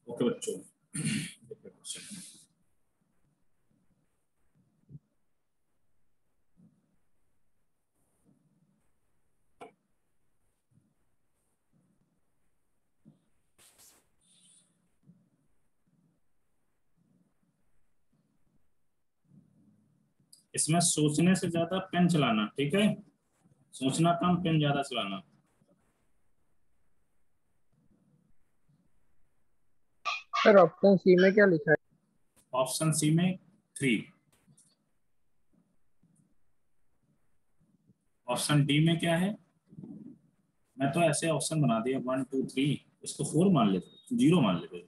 Okay बच्चों, question इसमें सोचने से ज्यादा पेन चलाना, ठीक है? सोचना कम, पेन ज्यादा चलाना। सर ऑप्शन सी में क्या लिखा है? ऑप्शन सी में 3। ऑप्शन डी में क्या है? मैं तो ऐसे ऑप्शन बना दिया 1 2 3, इसको 4 मान लेते, 0 मान लेते।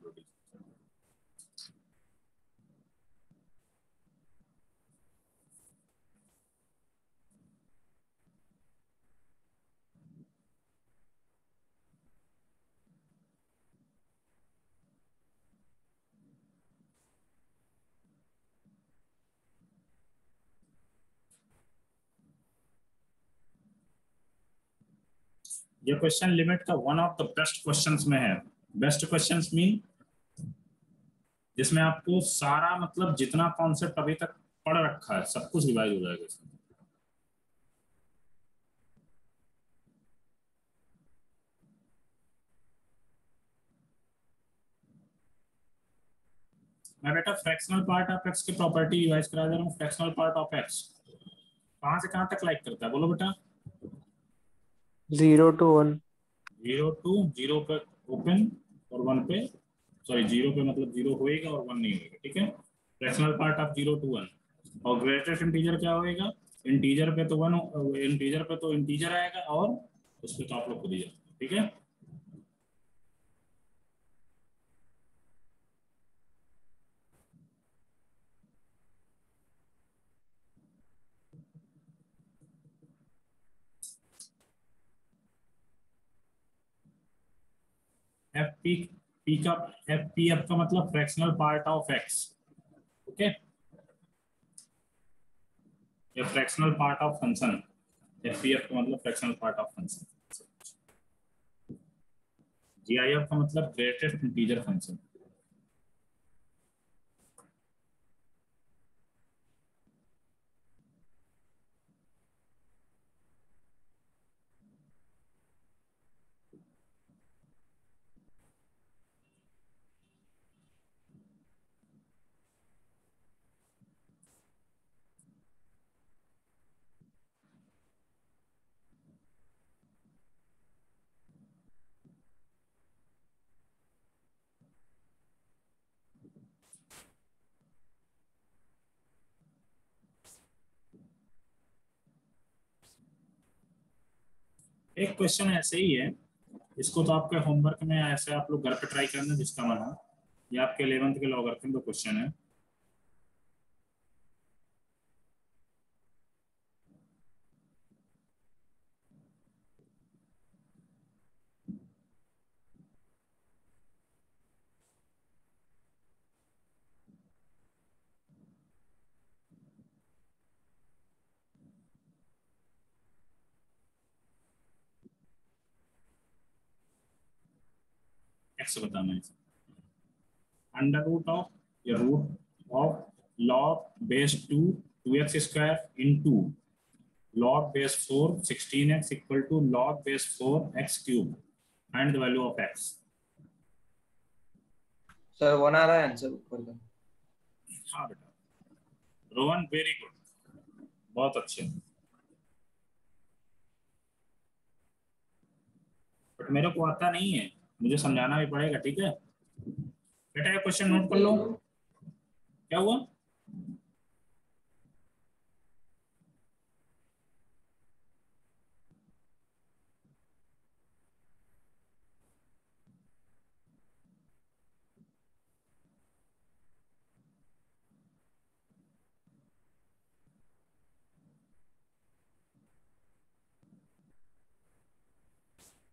ये क्वेश्चन लिमिट का one of the best questions में है। बेस्ट क्वेश्चंस मीन जिसमें आपको सारा मतलब जितना कॉन्सेप्ट अभी तक पढ़ रखा है सब कुछ रिवाइज हो जाएगा इसमें। मैं बेटा फ्रैक्शनल पार्ट ऑफ एक्स की प्रॉपर्टी रिवाइज करा दे रहा हूँ। फ्रैक्शनल पार्ट ऑफ एक्स कहाँ से कहाँ तक लाइक करता है, बोलो बेटा? 0 to 1। 0 टू 0 पे ओपन और 1 पे, सॉरी 0 पे मतलब 0 होएगा और 1 नहीं होएगा, ठीक है? Fractional part of 0 to 1। और ग्रेटेस्ट इंटीजर क्या होएगा? इंटीजर पे तो 1, इंटीजर पे तो इंटीजर आएगा और उस पे तो आप लोग खुद ही जानते हैं, ठीक है? एफ पी पी का एफ पी एफ का मतलब fractional part of x, okay? या fractional part of function. F P F का मतलब fractional part of function. G I F का मतलब ग्रेटेस्ट इंटीजर फंक्शन। एक क्वेश्चन ऐसे ही है, इसको तो आपके होमवर्क में ऐसे आप लोग घर पे ट्राई करना जिसका मन हो। ये आपके 11th के लॉगरिथम का क्वेश्चन है। एक्स बताना है। अंडर रूट ऑफ या root of log base 2 2x square into log base 4 16x equal to log base 4 x cube and the value of x। Sir 1 आ रहा है आंसर ऊपर का। हाँ बेटा, रोहन वेरी गुड, बहुत अच्छे। बट मेरे को आता नहीं है, मुझे समझाना भी पड़ेगा, ठीक है बेटा? ये क्वेश्चन नोट कर लो। क्या हुआ?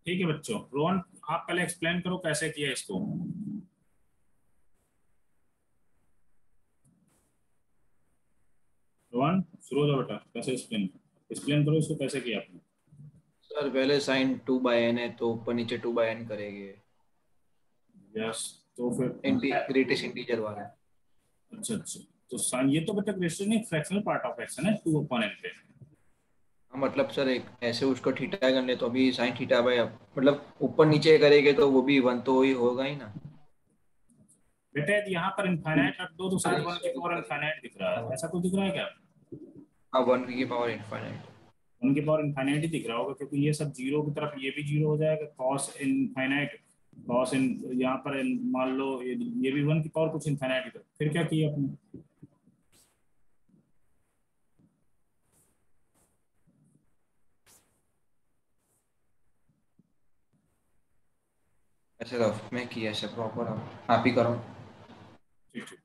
ठीक है बच्चों, रोहन आप पहले एक्सप्लेन करो कैसे किया इसको। रोहन शुरू हो जाओ बेटा, कैसे एक्सप्लेन एक्सप्लेन करो इसको, कैसे किया आपने? सर पहले साइन 2/n है तो ऊपर नीचे 2/n करेंगे। यस, तो फिर ग्रेटेस्ट इंटीजर वाला। अच्छा अच्छा, तो साइन ये तो बेटा ग्रेटेस्ट नहीं, फ्रैक्शनल पार्ट ऑफ एक्शन है 2/n पे। हाँ मतलब सर एक ऐसे उसको थीटा कर ले तो अभी साइन थीटा बाय, मतलब ऊपर नीचे करेंगे तो वो भी 1 तो ही होगा ही ना। बेटा यदि यहाँ पर इनफाइनाइट रख दो तो शायद 1 की पावर इनफाइनाइट दिख रहा है, ऐसा कुछ दिख रहा है क्या? हाँ 1 की पावर इनफाइनाइट। 1 की पावर इनफाइनाइट ही दिख रहा होगा, क्योंकि ये सब जीरो की तरफ, ये भी जीरो हो जाएगा, कॉस इनफाइनाइट, कॉस इन यहाँ पर मान लो ये भी 1 की पावर कुछ इनफाइनाइट की तरफ, फिर क्या किया आपने? ऐसे रफ में किया ऐसे प्रॉपर आप ही करो। ठीक ठीक।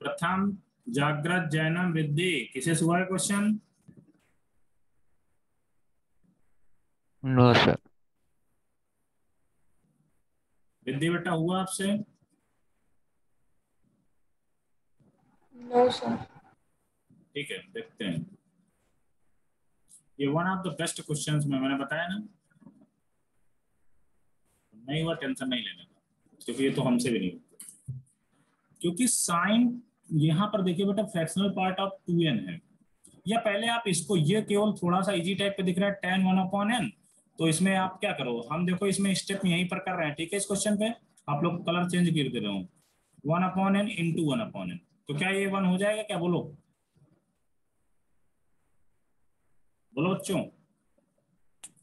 प्रथम जागृत जैनम वृद्धि किसे से हुआ है क्वेश्चन? No sir. वृद्धि बेटा हुआ आपसे? No sir. ठीक है, देखते हैं। ये one of the best questions में मैंने बताया ना, नहीं हुआ टेंशन नहीं लेने का, क्योंकि ये तो हमसे भी नहीं होता, क्योंकि साइन यहाँ पर देखिए बेटा फ्रैक्शनल पार्ट ऑफ 2n है, या पहले आप इसको, ये केवल थोड़ा सा इजी टाइप पे दिख रहा है tan 1/n, तो इसमें आप क्या करो, हम देखो इसमें स्टेप यहीं पर कर रहे हैं, ठीक है, इस क्वेश्चन पे आप लोग कलर चेंज कर दे रहे हो, 1/n इंटू 1/n, तो क्या ये 1 हो जाएगा क्या? बोलो बोलो बच्चों।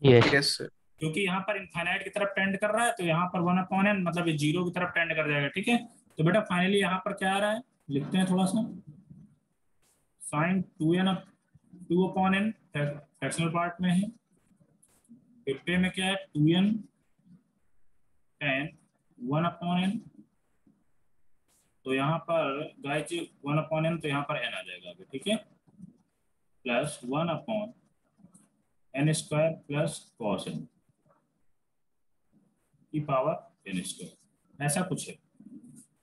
Yes sir. क्योंकि यहाँ पर इनफाइनाइट की तरफ टेंड कर रहा है, तो यहाँ पर 1/n मतलब ये जीरो की तरफ टेंड कर जाएगा, ठीक है। तो बेटा फाइनली यहाँ पर क्या आ रहा है, लिखते हैं थोड़ा सा, साइन 2/n फ्रैक्शनल पार्ट में है, 50 में क्या है 2n tan 1/n, तो यहाँ पर गाइस 1/n, तो यहाँ पर n आ जाएगा अभी, ठीक है, plus 1/n square plus cos n की पावर n स्क्वायर, ऐसा कुछ है।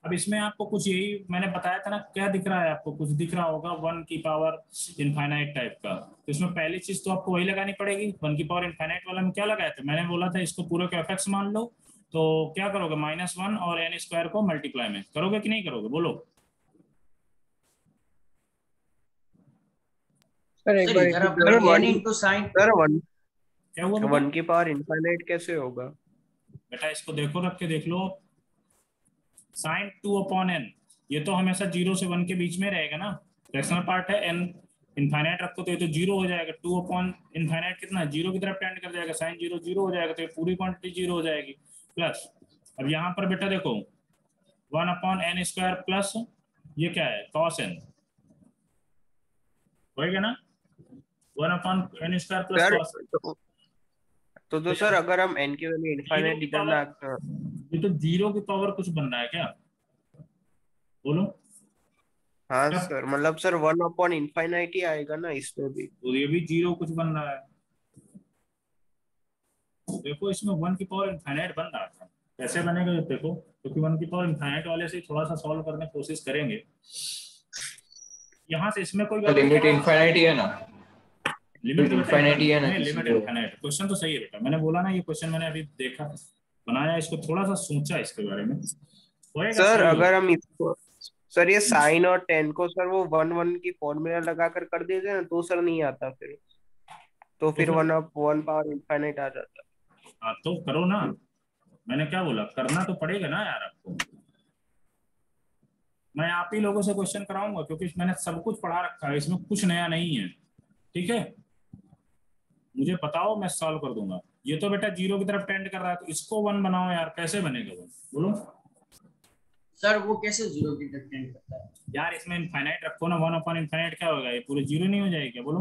अब इसमें आपको कुछ यही मैंने बताया था ना, क्या दिख रहा है आपको? कुछ दिख रहा होगा 1 की पावर इनफाइनाइट टाइप का, तो इसमें पहली चीज तो आपको वही लगानी पड़ेगी, 1 की पावर इनफाइनाइट वाला में क्या लगाया था, मैंने बोला था इसको पूरे को एफ मान लो, तो क्या करोगे, -1 और n स्क्वायर को मल्टीप्लाई में करोगे कि नहीं करोगे, बोलो। सर एक बार इधर आप repeat बोलेंगे करो। n into sine. Sir one क्या हुआ बेटा? 1 की पावर इनफाइनाइट कैसे होगा? बेटा इसको देखो, रख के देख लो, साइन 2/n, ये तो हमेशा 0 से 1 के बीच में रहेगा ना, फ्रैक्शनल पार्ट है, n इनफाइनाइट रखो तो ये तो 0 हो जाएगा, 2/इनफाइनाइट कितना, 0 की तरफ टेंड कर जाएगा, साइन 0 0 हो जाएगा, तो ये पूरी क्वांटिटी 0 हो जाएगी, प्लस अब यहाँ पर बेटा देखो 1/n स्क्वायर प्लस ये क्या है cos n, होएगा ना, 1/n square plus sir cos। तो सर अगर हम n की वैल्यू जीरो इनफाइनाइट की इधर पावर, ना, ये तो 0 की पावर कुछ बन रहा है क्या, बोलो। हाँ क्या? सर मतलब सर 1 इनफाइनाइट ही आएगा ना इसमें भी। तो ये भी 0 कुछ बन रहा है, देखो इसमें 1 की पावर इनफाइनाइट बन रहा था, कैसे बनेगा ये देखो, क्योंकि 1 की पावर इनफाइनाइट वाले से थोड़ा सा सॉल्व करने की कोशिश करेंगे, यहाँ से इसमें कोई लिमिट इनफाइनाइट ही है ना, लिमिट इनफाइनाइट ही है ना, लिमिट इनफाइनाइट, क्वेश्चन तो सही है बेटा, मैंने बोला ना ये क्वेश्चन मैंने अभी देखा, बनाया, इसको थोड़ा सा सोचा इसके बारे में, होएगा सर सही अगर होगा। हम इसको, सर ये साइन और टेन को सर वो 1 की फॉर्मूला लगाकर कर देते ना तो सर नहीं आता फिर, तो फिर 1 पावर इनफाइनाइट आ जाता। हाँ तो करो ना, मैंने क्या बोला, करना तो पड़ेगा ना यार आपको, मैं आप ही लोगों से क्वेश्चन कराऊंगा, क्योंकि मैंने सब कुछ पढ़ा रखा है, इसमें कुछ नया नहीं है, ठीक है, मुझे बताओ मैं सॉल्व कर दूंगा। ये तो बेटा 0 की तरफ टेंड कर रहा है, तो इसको 1 बनाओ यार, कैसे बनेगा वो, बोलो। सर वो कैसे 0 की तरफ टेंड करता है? यार इसमें इनफाइनाइट रखो ना, 1/इनफाइनाइट क्या होगा, ये पूरे 0 नहीं हो जाएगा क्या, बोलो।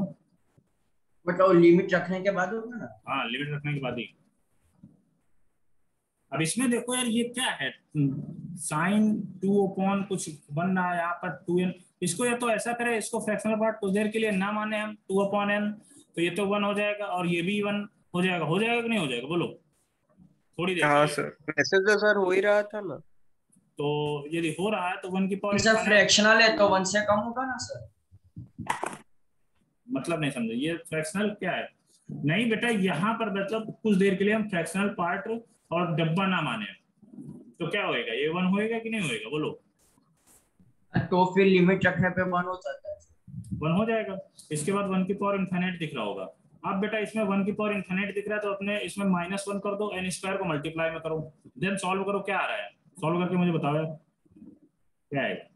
बट वो लिमिट रखने के बाद होगा ना। हाँ लिमिट रखने के बाद ही। अब इसमें देखो यार ये क्या है, साइन 2 कुछ बन रहा है यहाँ पर 2n, इसको या तो ऐसा करें, इसको फ्रैक्शनल पार्ट कुछ देर के लिए ना माने हम 2/n, तो ये तो 1 हो जाएगा, और ये भी 1 हो जाएगा, हो जाएगा कि नहीं हो जाएगा, बोलो थोड़ी देर के हाँ लिए। सर वैसे तो सर हो ही रहा था ना। तो यदि हो रहा है तो 1 की पावर सर फ्रैक्शनल है तो 1 से कम होगा ना सर। मतलब नहीं समझे, ये फ्रैक्शनल क्या है, नहीं बेटा यहाँ पर मतलब कुछ देर के लिए हम फ्रैक्शनल पार्ट और डब्बा ना माने, तो क्या होएगा, ये 1 होएगा कि नहीं होएगा, बोलो। तो फिर लिमिट रखने पे 1 हो जाता है। 1 हो जाएगा। इसके बाद 1 की पावर इनफाइनाइट दिख रहा होगा। अब बेटा इसमें 1 की पावर इनफाइनाइट दिख रहा है तो अपने इसमें -1 कर दो, n स्क्वायर को मल्टीप्लाई में करो, देन सॉल्व करो, क्या आ रहा है, सॉल्व करके मुझे बताओ यार क्या आएगा।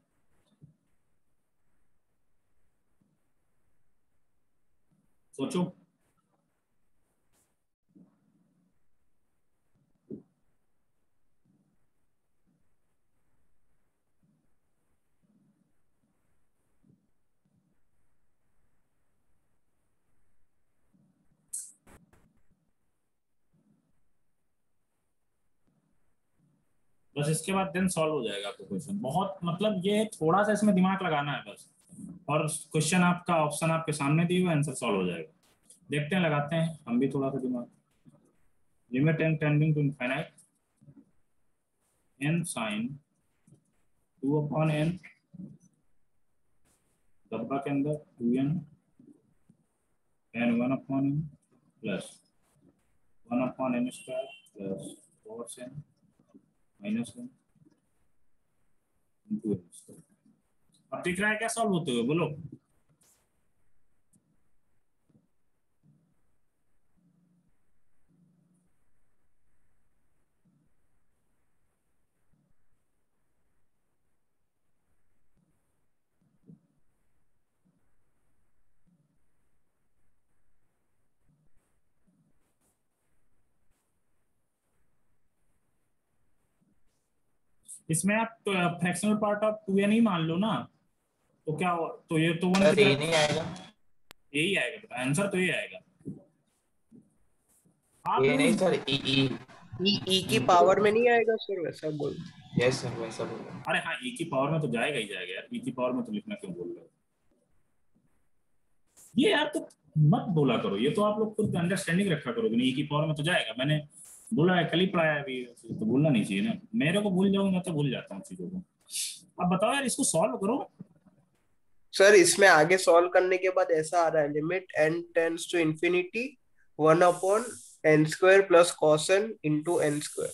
सोचो। बस इसके बाद देन सॉल्व हो जाएगा आपका क्वेश्चन। बहुत मतलब ये थोड़ा सा इसमें दिमाग लगाना है बस, और क्वेश्चन आपका ऑप्शन आपके सामने दिए हुए, आंसर सॉल्व हो जाएगा। देखते हैं, लगाते हैं हम भी थोड़ा सा दिमाग। Limit n tending to infinite n sin 2/n, डब्बा के अंदर 2n n 1/n plus 1/n square plus cos n -1 into n square. अब दिख रहा है क्या सॉल्व होते हुए, बोलो। इसमें आप फ्रैक्शनल पार्ट ऑफ 2n ही मान लो ना, तो क्या हो, तो ये तो 1 सर ये नहीं आएगा, यही आएगा बेटा, आंसर तो ये आएगा। आप ये लोग नहीं सर, ई ई ई की पावर में नहीं आएगा सर, वैसा बोल। यस सर वैसा बोलो। अरे हाँ, ई की पावर में तो जाएगा ही जाएगा यार, ई की पावर में तो लिखना क्यों बोल रहे हो ये यार, तो मत बोला करो, ये तो आप लोग खुद अंडरस्टैंडिंग रखा करोगे, ई की पावर में तो जाएगा, मैंने बोला है, कल ही पढ़ाया है अभी, तो बोलना नहीं चाहिए ना, मेरे को भूल जाऊंगा तो भूल जाता हूँ चीजों को। अब बताओ यार, इसको सॉल्व करो। सर इसमें आगे सॉल्व करने के बाद ऐसा आ रहा है, limit n tends to infinity 1/n² plus cos n into n square.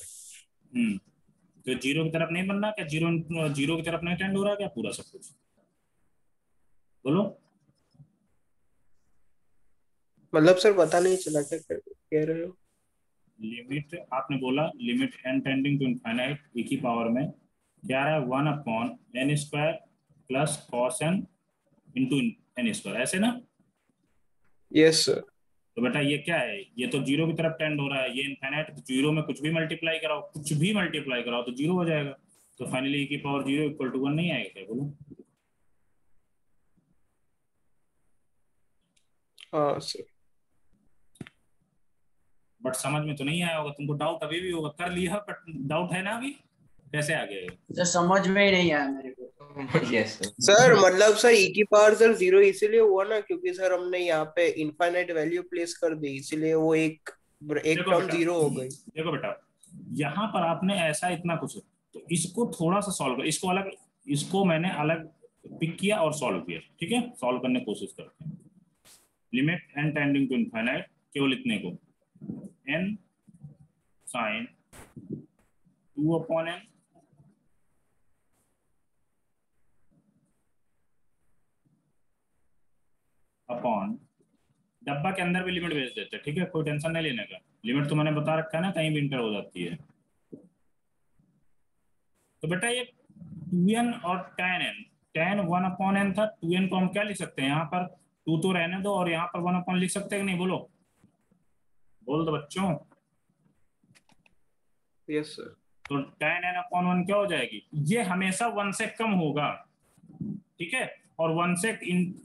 तो जीरो की तरफ नहीं बनना क्या, जीरो की तरफ नहीं टेंड हो रहा क्या पूरा सब कुछ, बोलो। मतलब सर पता नहीं चला क्या कह रहे हो। लिमिट आपने बोला limit n tending to infinite e की पावर में क्या आ रहा है, 1/n² plus cos n into n square, ऐसे ना। Yes sir. तो बेटा ये क्या है, ये तो जीरो की तरफ टेंड हो रहा है, ये इनफाइनाइट, तो जीरो में कुछ भी मल्टीप्लाई कराओ, कुछ भी मल्टीप्लाई कराओ तो जीरो हो जाएगा, तो फाइनली e की पावर 0 = 1 नहीं आएगा क्या, बोलो। हाँ सर। बट समझ में तो नहीं आया होगा तुमको, डाउट अभी भी होगा, कर लिया बट डाउट है ना अभी, कैसे आ गया। सर समझ में ही नहीं आया मेरे को। यस सर मतलब सर ई की पावर सर 0 इसीलिए हुआ ना, क्योंकि सर हमने यहाँ पे इनफाइनाइट वैल्यू प्लेस कर दी, इसीलिए वो एक टर्म 0 हो गई। देखो बेटा, यहाँ पर आपने ऐसा इतना कुछ, तो इसको थोड़ा सा सॉल्व कर, इसको अलग, इसको मैंने अलग पिक किया और सॉल्व किया, ठीक है, सॉल्व करने की कोशिश करते हैं। Limit n tending to infinite, केवल इतने को, n sin 2/n अपॉन, डब्बा के अंदर भी लिमिट भेज देते हैं, ठीक है, कोई टेंशन नहीं लेने का, लिमिट तो मैंने बता रखा है ना, कहीं भी इंटर हो जाती है। तो बेटा ये 2n और tan n, tan 1/n था, 2n को हम क्या लिख सकते हैं, यहाँ पर 2 तो रहने दो और यहाँ पर 1/n लिख सकते हैं कि नहीं, बोलो, बोल दो बच्चों। Yes sir. तो tan n/1 क्या हो जाएगी, ये हमेशा 1 से कम होगा, ठीक है, और 1 से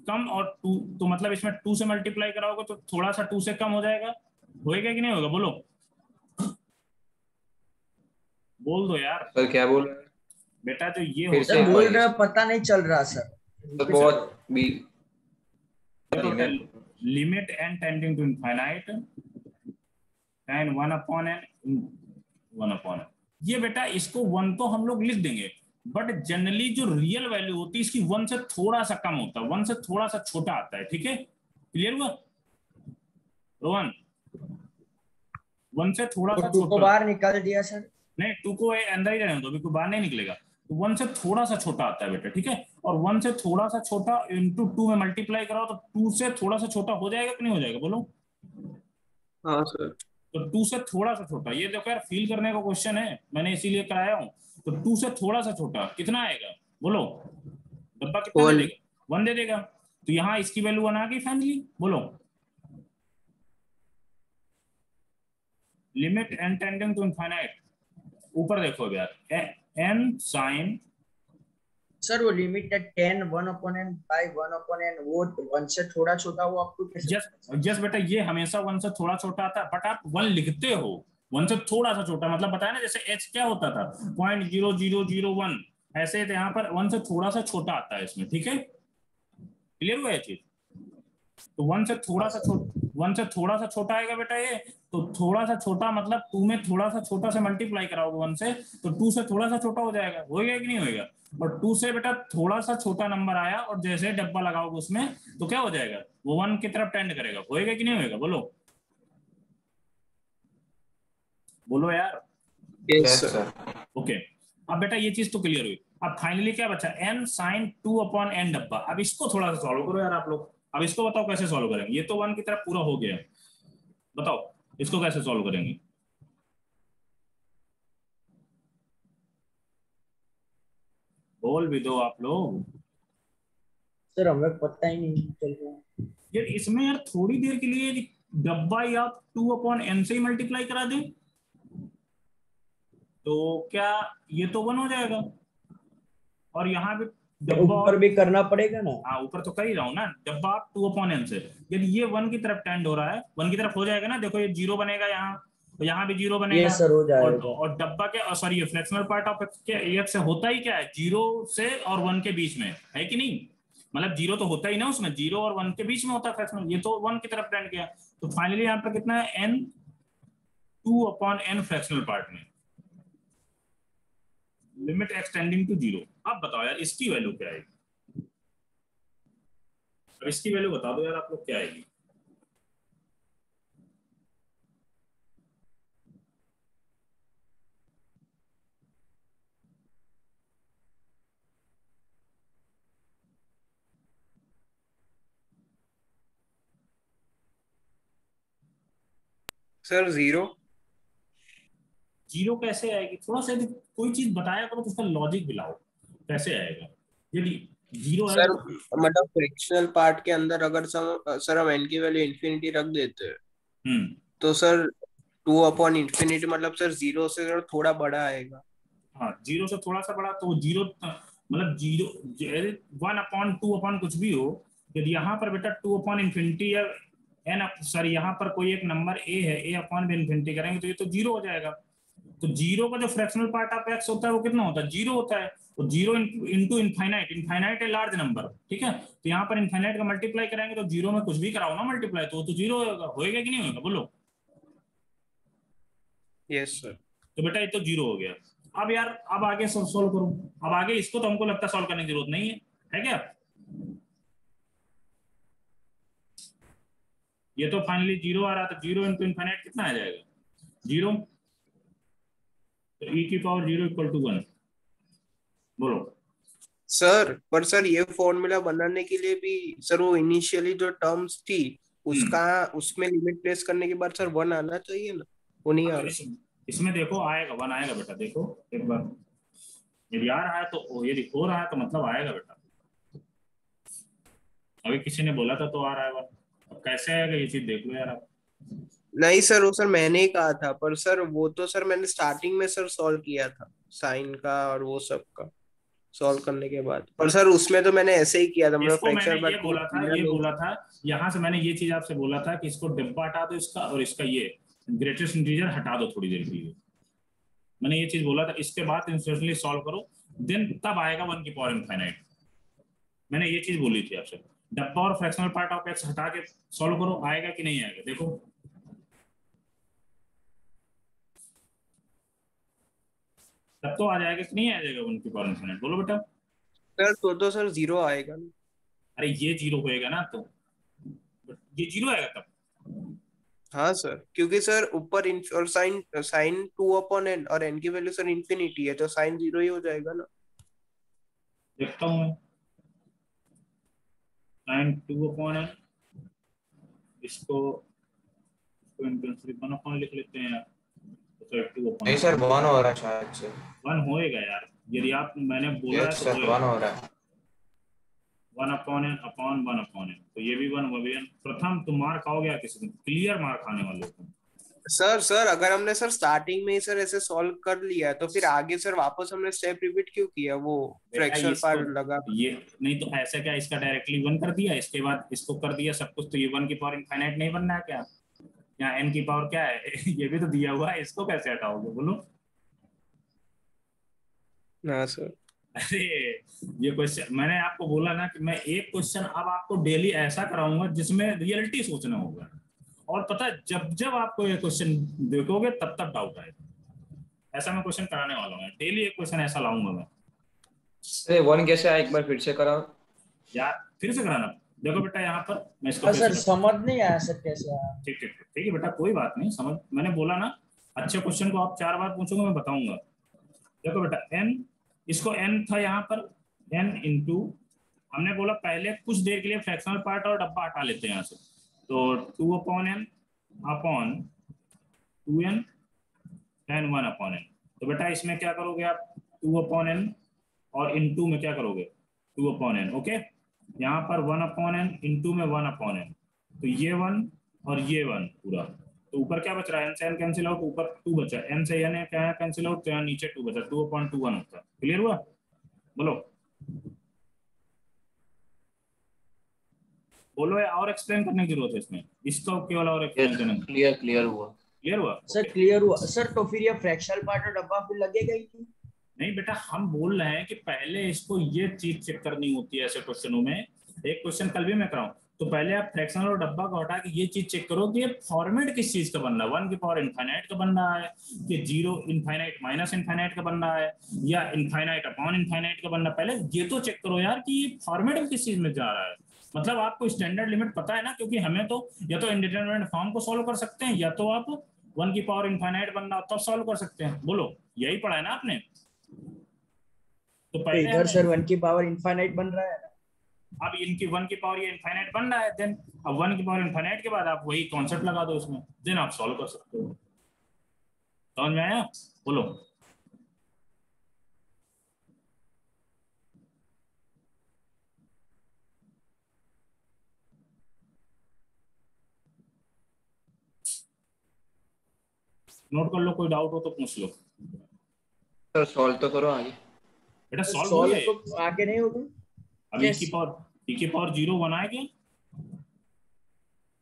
कम, और 2, तो मतलब इसमें 2 से मल्टीप्लाई कराओगे तो थोड़ा सा 2 से कम हो जाएगा, होएगा कि नहीं होगा, बोलो, बोल दो यार। सर क्या बोल रहे हैं बेटा जो ये फिर होता से है, बोल रहे हो पता नहीं चल रहा सर। तो बहुत भी limit n tending to infinite tan 1/n, ये बेटा इसको 1 तो हम लोग लिख देंगे, बट जनरली जो रियल वैल्यू होती है इसकी 1 से थोड़ा सा कम होता है, 1 से थोड़ा सा छोटा आता है, ठीक है, क्लियर हुआ रोहन, 1 से थोड़ा सा तो 2 को छोटा, बाहर निकाल दिया सर। नहीं, 2 को अंदर ही रहने दो, अभी कोई बाहर नहीं निकलेगा। तो 1 से थोड़ा सा छोटा आता है बेटा, ठीक है। और 1 से थोड़ा सा छोटा इंटू 2 में मल्टीप्लाई कराओ तो 2 से थोड़ा सा छोटा हो जाएगा कि नहीं हो जाएगा, बोलो। हाँ सर। तो 2 से थोड़ा सा छोटा, ये देखो यार फील करने का क्वेश्चन है, मैंने इसीलिए कराया हूँ। तो 2 से थोड़ा सा छोटा कितना आएगा, बोलो। डब्बा कितना दे 1। देगा, 1 दे देगा। तो यहाँ इसकी वैल्यू 1 आ गई फाइनली, बोलो। Limit n tending to infinite, ऊपर देखो यार, n साइन। सर वो लिमिट है 10 1/n/1/n, वो 1 से थोड़ा छोटा, वो आपको कैसे जस्ट बेटा ये हमेशा 1 से थोड़ा छोटा आता है, बट आप 1 लिखते हो 1 से थोड़ा सा छोटा, मतलब बताया ना, जैसे h क्या होता था 0.0001, ऐसे तो यहाँ पर 1 से थोड़ा सा छोटा आता है इसमें, ठीक है। क्लियर हुआ ये चीज। तो 1 से थोड़ा सा छोटा, 1 से थोड़ा सा छोटा आएगा बेटा ये। तो थोड़ा सा छोटा मतलब 2 में थोड़ा सा छोटा से मल्टीप्लाई कराओगे 1 से, तो 2 से थोड़ा सा छोटा हो जाएगा, होएगा कि नहीं होएगा। और 2 से बेटा थोड़ा सा छोटा नंबर आया और जैसे डब्बा लगाओगे उसमें तो क्या हो जाएगा, वो 1 की तरफ टेंड करेगा, होएगा कि नहीं होएगा, बोलो। बोलो यार। Yes sir. ओके, अब बेटा ये चीज तो क्लियर हुई। अब फाइनली क्या बचा, n sin 2/n डब्बा। अब इसको थोड़ा सा सॉल्व करो यार आप लोग। अब इसको बताओ कैसे सॉल्व करेंगे, ये तो 1 की तरफ पूरा हो गया, बताओ इसको कैसे सॉल्व करेंगे। बोल भी दो आप लोग। सर हमें पता ही नहीं चल रहा। यार इसमें यार थोड़ी देर के लिए डब्बा या 2/n से ही मल्टीप्लाई करा दें तो क्या ये तो 1 हो जाएगा। और यहाँ भी डब्बा ऊपर भी करना पड़ेगा ना। हाँ ऊपर तो कर ही रहा हूँ ना, डब्बा 2/n से। यदि ये 1 की तरफ टेंड हो रहा है, 1 की तरफ हो जाएगा ना, देखो ये 0 बनेगा यहाँ, तो यहाँ भी 0 बनेगा। ये सर हो और जाएगा। डब्बा के सॉरी, ये फ्रैक्शनल पार्ट ऑफ एक्स के एक्स से होता ही क्या है, 0 से और 1 के बीच में, है कि नहीं। मतलब 0 तो होता ही ना उसमें, 0 और 1 के बीच में होता है फ्रैक्शनल, ये तो 1 की तरफ टेंड किया। तो फाइनली यहाँ पर कितना है, n 2/n फ्रैक्शनल पार्ट में, लिमिट एक्सटेंडिंग टू 0। अब बताओ यार इसकी वैल्यू क्या आएगी, अब इसकी वैल्यू बता दो यार आप लोग क्या आएगी। सर 0। 0 कैसे आएगी, थोड़ा सा यदि कोई चीज बताया करो तो उसका लॉजिक दिलाओ, कैसे आएगा। यदि 0 है सर तो मतलब फ्रिक्शनल पार्ट के अंदर अगर सर हम n की वैल्यू इन्फिनिटी रख देते हैं तो सर 2/∞ मतलब सर 0 से सर थोड़ा बड़ा आएगा। हाँ 0 से थोड़ा सा बड़ा, तो 0 मतलब 1/2 कुछ भी हो। यदि यहाँ पर बेटा 2/∞ या n सॉरी यहाँ पर कोई एक नंबर a है, a/∞ करेंगे तो ये तो 0 हो जाएगा। तो 0 का जो फ्रैक्शनल पार्ट ऑफ x होता है वो कितना होता है, 0 होता है। तो 0 इंटू इनफाइनाइट, इनफाइनाइट है लार्ज नंबर, ठीक है। तो यहाँ पर इनफाइनाइट का मल्टीप्लाई कराएंगे तो 0 में कुछ भी कराओ ना मल्टीप्लाई, तो वो तो 0 होगा, होएगा कि नहीं होगा, बोलो। Yes sir. तो बेटा ये तो 0 हो गया। अब यार अब आगे सोल्व करो। अब आगे इसको तो हमको लगता है सॉल्व करने की जरूरत नहीं है क्या। ये तो फाइनली 0 आ रहा था, 0 इंटू इनफाइनाइट कितना आ जाएगा, 0। तो e की पावर 0 = 1, बोलो। सर पर सर ये फॉर्मूला बनाने के लिए भी सर वो इनिशियली जो टर्म्स थी उसका उसमें लिमिट प्लेस करने के बाद सर 1 आना चाहिए ना, वो नहीं आ रहा। इसमें देखो आएगा 1 आएगा बेटा, देखो एक बार, यदि आ रहा है तो, यदि हो रहा है तो मतलब आएगा बेटा। अभी किसी ने बोला था तो आ रहा है 1, अब कैसे आएगा ये चीज देख लो यार आप। नहीं सर वो सर मैंने ही कहा था, पर सर वो तो सर मैंने स्टार्टिंग में सर सॉल्व किया था साइन का और वो सब का सॉल्व करने के बाद, पर सर उसमें तो मैंने ऐसे ही किया था मतलब इसको मैंने फ्रैक्शन ये बोला था यहाँ से, मैंने ये चीज आपसे बोला था कि इसको डिब्बा हटा दो इसका, और इसका ये ग्रेटेस्ट इंटीजर हटा दो थोड़ी देर के लिए, मैंने ये चीज बोला था। इसके बाद इंस्टेंटली सॉल्व करो, देन तब आएगा 1 की पावर इनफाइनाइट। मैंने ये चीज बोली थी आपसे, डब्बा और फ्रैक्शनल पार्ट ऑफ एक्स हटा के सॉल्व करो, आएगा कि नहीं आएगा, देखो। तब तो आ जाएगा कि नहीं आ जाएगा 1 की पावर इनफाइनाइट, बोलो बेटा। सर तो सर 0 आएगा ना। अरे ये 0 होएगा ना, तो ये 0 आएगा तब। हाँ सर, क्योंकि सर ऊपर और साइन साइन 2/n और n की वैल्यू सर इंफिनिटी है, तो साइन 0 ही हो जाएगा ना। देखता हूँ मैं, साइन 2/n, इसको इंटेंसिटी 1 लिख लेते हैं यार, तो 2/n नहीं सर, 1 हो रहा है शायद से। 1 होएगा यार, यदि आप मैंने बोला है यस तो सर, होएगा। 1 हो रहा है। 1/n अपॉन 1/n, तो ये भी 1 वो भी 1। प्रथम तुम मार खाओगे या किसी दिन, क्लियर मार खाने वाले हो तुम। सर अगर हमने सर स्टार्टिंग में ही सर ऐसे सॉल्व कर लिया है, तो फिर आगे सर वापस हमने स्टेप रिपीट क्यों किया, वो बेटा फ्रैक्शनल इसको, पार्ट लगा। ये नहीं तो ऐसा क्या, इसका डायरेक्टली 1 कर दिया, इसके बाद इसको कर दिया सब कुछ, तो ये 1 की पावर इनफाइनाइट नहीं बनना है क्या? यहाँ n की पावर क्या है ये भी तो दिया हुआ है, इसको कैसे हटाओगे बोलो? हाँ सर। अरे ये क्वेश्चन मैंने आपको बोला ना कि मैं एक क्वेश्चन अब आपको डेली ऐसा कराऊंगा जिसमें रियलिटी सोचना होगा, और पता है जब जब आपको ये क्वेश्चन देखोगे तब तब डाउट आएगा। ऐसा मैं क्वेश्चन कराने वाला हूँ, डेली एक क्वेश्चन ऐसा लाऊंगा मैं। अरे 1 कैसे आया, एक बार फिर से कराओ यार फिर से कराना, देखो बेटा यहाँ पर मैं इसको हाँ फिर सर, से समझ नहीं आया सर कैसे आया। ठीक ठीक ठीक है बेटा, कोई बात नहीं, समझ, मैंने बोला ना अच्छे क्वेश्चन को आप 4 बार पूछोगे मैं बताऊंगा। देखो बेटा n, इसको n था यहाँ पर, n इंटू, हमने बोला पहले कुछ देर के लिए फ्रैक्शनल पार्ट और डब्बा हटा लेते हैं यहाँ से, तो 2/n upon 2n tan 1/n। तो बेटा इसमें क्या करोगे आप, 2/n और इंटू में क्या करोगे 2/n, ओके। यहाँ पर 1/n इंटू में 1/n, तो ये 1 और ये 1 पूरा, तो ऊपर क्या बच रहा है, n से n कैंसिल आउट, ऊपर 2 बचा, n से n क्या है कैंसिल आउट, तो यहाँ नीचे 2 बचा, 2/21 होता है। क्लियर हुआ? बोलो बोलो, या और एक्सप्लेन करने की जरूरत है इसमें, इसको केवल और एक्सप्लेन करना। क्लियर क्लियर हुआ। क्लियर हुआ सर क्लियर हुआ सर, तो फिर ये फ्रैक्शनल पार्ट और डब्बा फिर लगेगा ही नहीं। नहीं बेटा, हम बोल रहे हैं कि पहले इसको ये चीज चेक करनी होती है ऐसे क्वेश्चनों में। एक क्वेश्चन कल भी मैं कराऊं, तो पहले आप फ्रैक्शनल और डब्बा को हटा के ये चीज चेक करो कि ये फॉर्मेट किस चीज का बन रहा है, 1 की पावर इनफाइनाइट का बन रहा है, कि 0 इनफाइनाइट माइनस इनफाइनाइट का बन रहा है, या इनफाइनाइट अपॉन इनफाइनाइट का बन रहा है। पहले ये तो चेक करो यार कि ये फॉर्मेट किस चीज में जा रहा है। मतलब आपको स्टैंडर्ड लिमिट पता है ना, क्योंकि हमें तो या तो इंडिटरमिनेट फॉर्म को सॉल्व कर सकते हैं, या तो आप 1 की पावर इनफाइनाइट बन रहा तब सॉल्व कर सकते हैं। बोलो, यही पढ़ा है ना आपने? तो तो पहले इधर सर 1 की पावर इनफाइनाइट बन रहा है। अब इनकी 1 की पावर ये इनफाइनाइट बन रहा है, देन अब 1 की पावर इनफाइनाइट के बाद आप वही कॉन्सेप्ट लगा दो उसमें, देन आप सॉल्व कर सकते हो। समझ में आया? बोलो। नोट कर लो, कोई डाउट हो तो पूछ लो। सर सॉल्व तो करो आगे। बेटा सॉल्व हो सॉल्व गए, तो आगे नहीं होगा। अब Yes. e की पावर 0 बनाए क्या?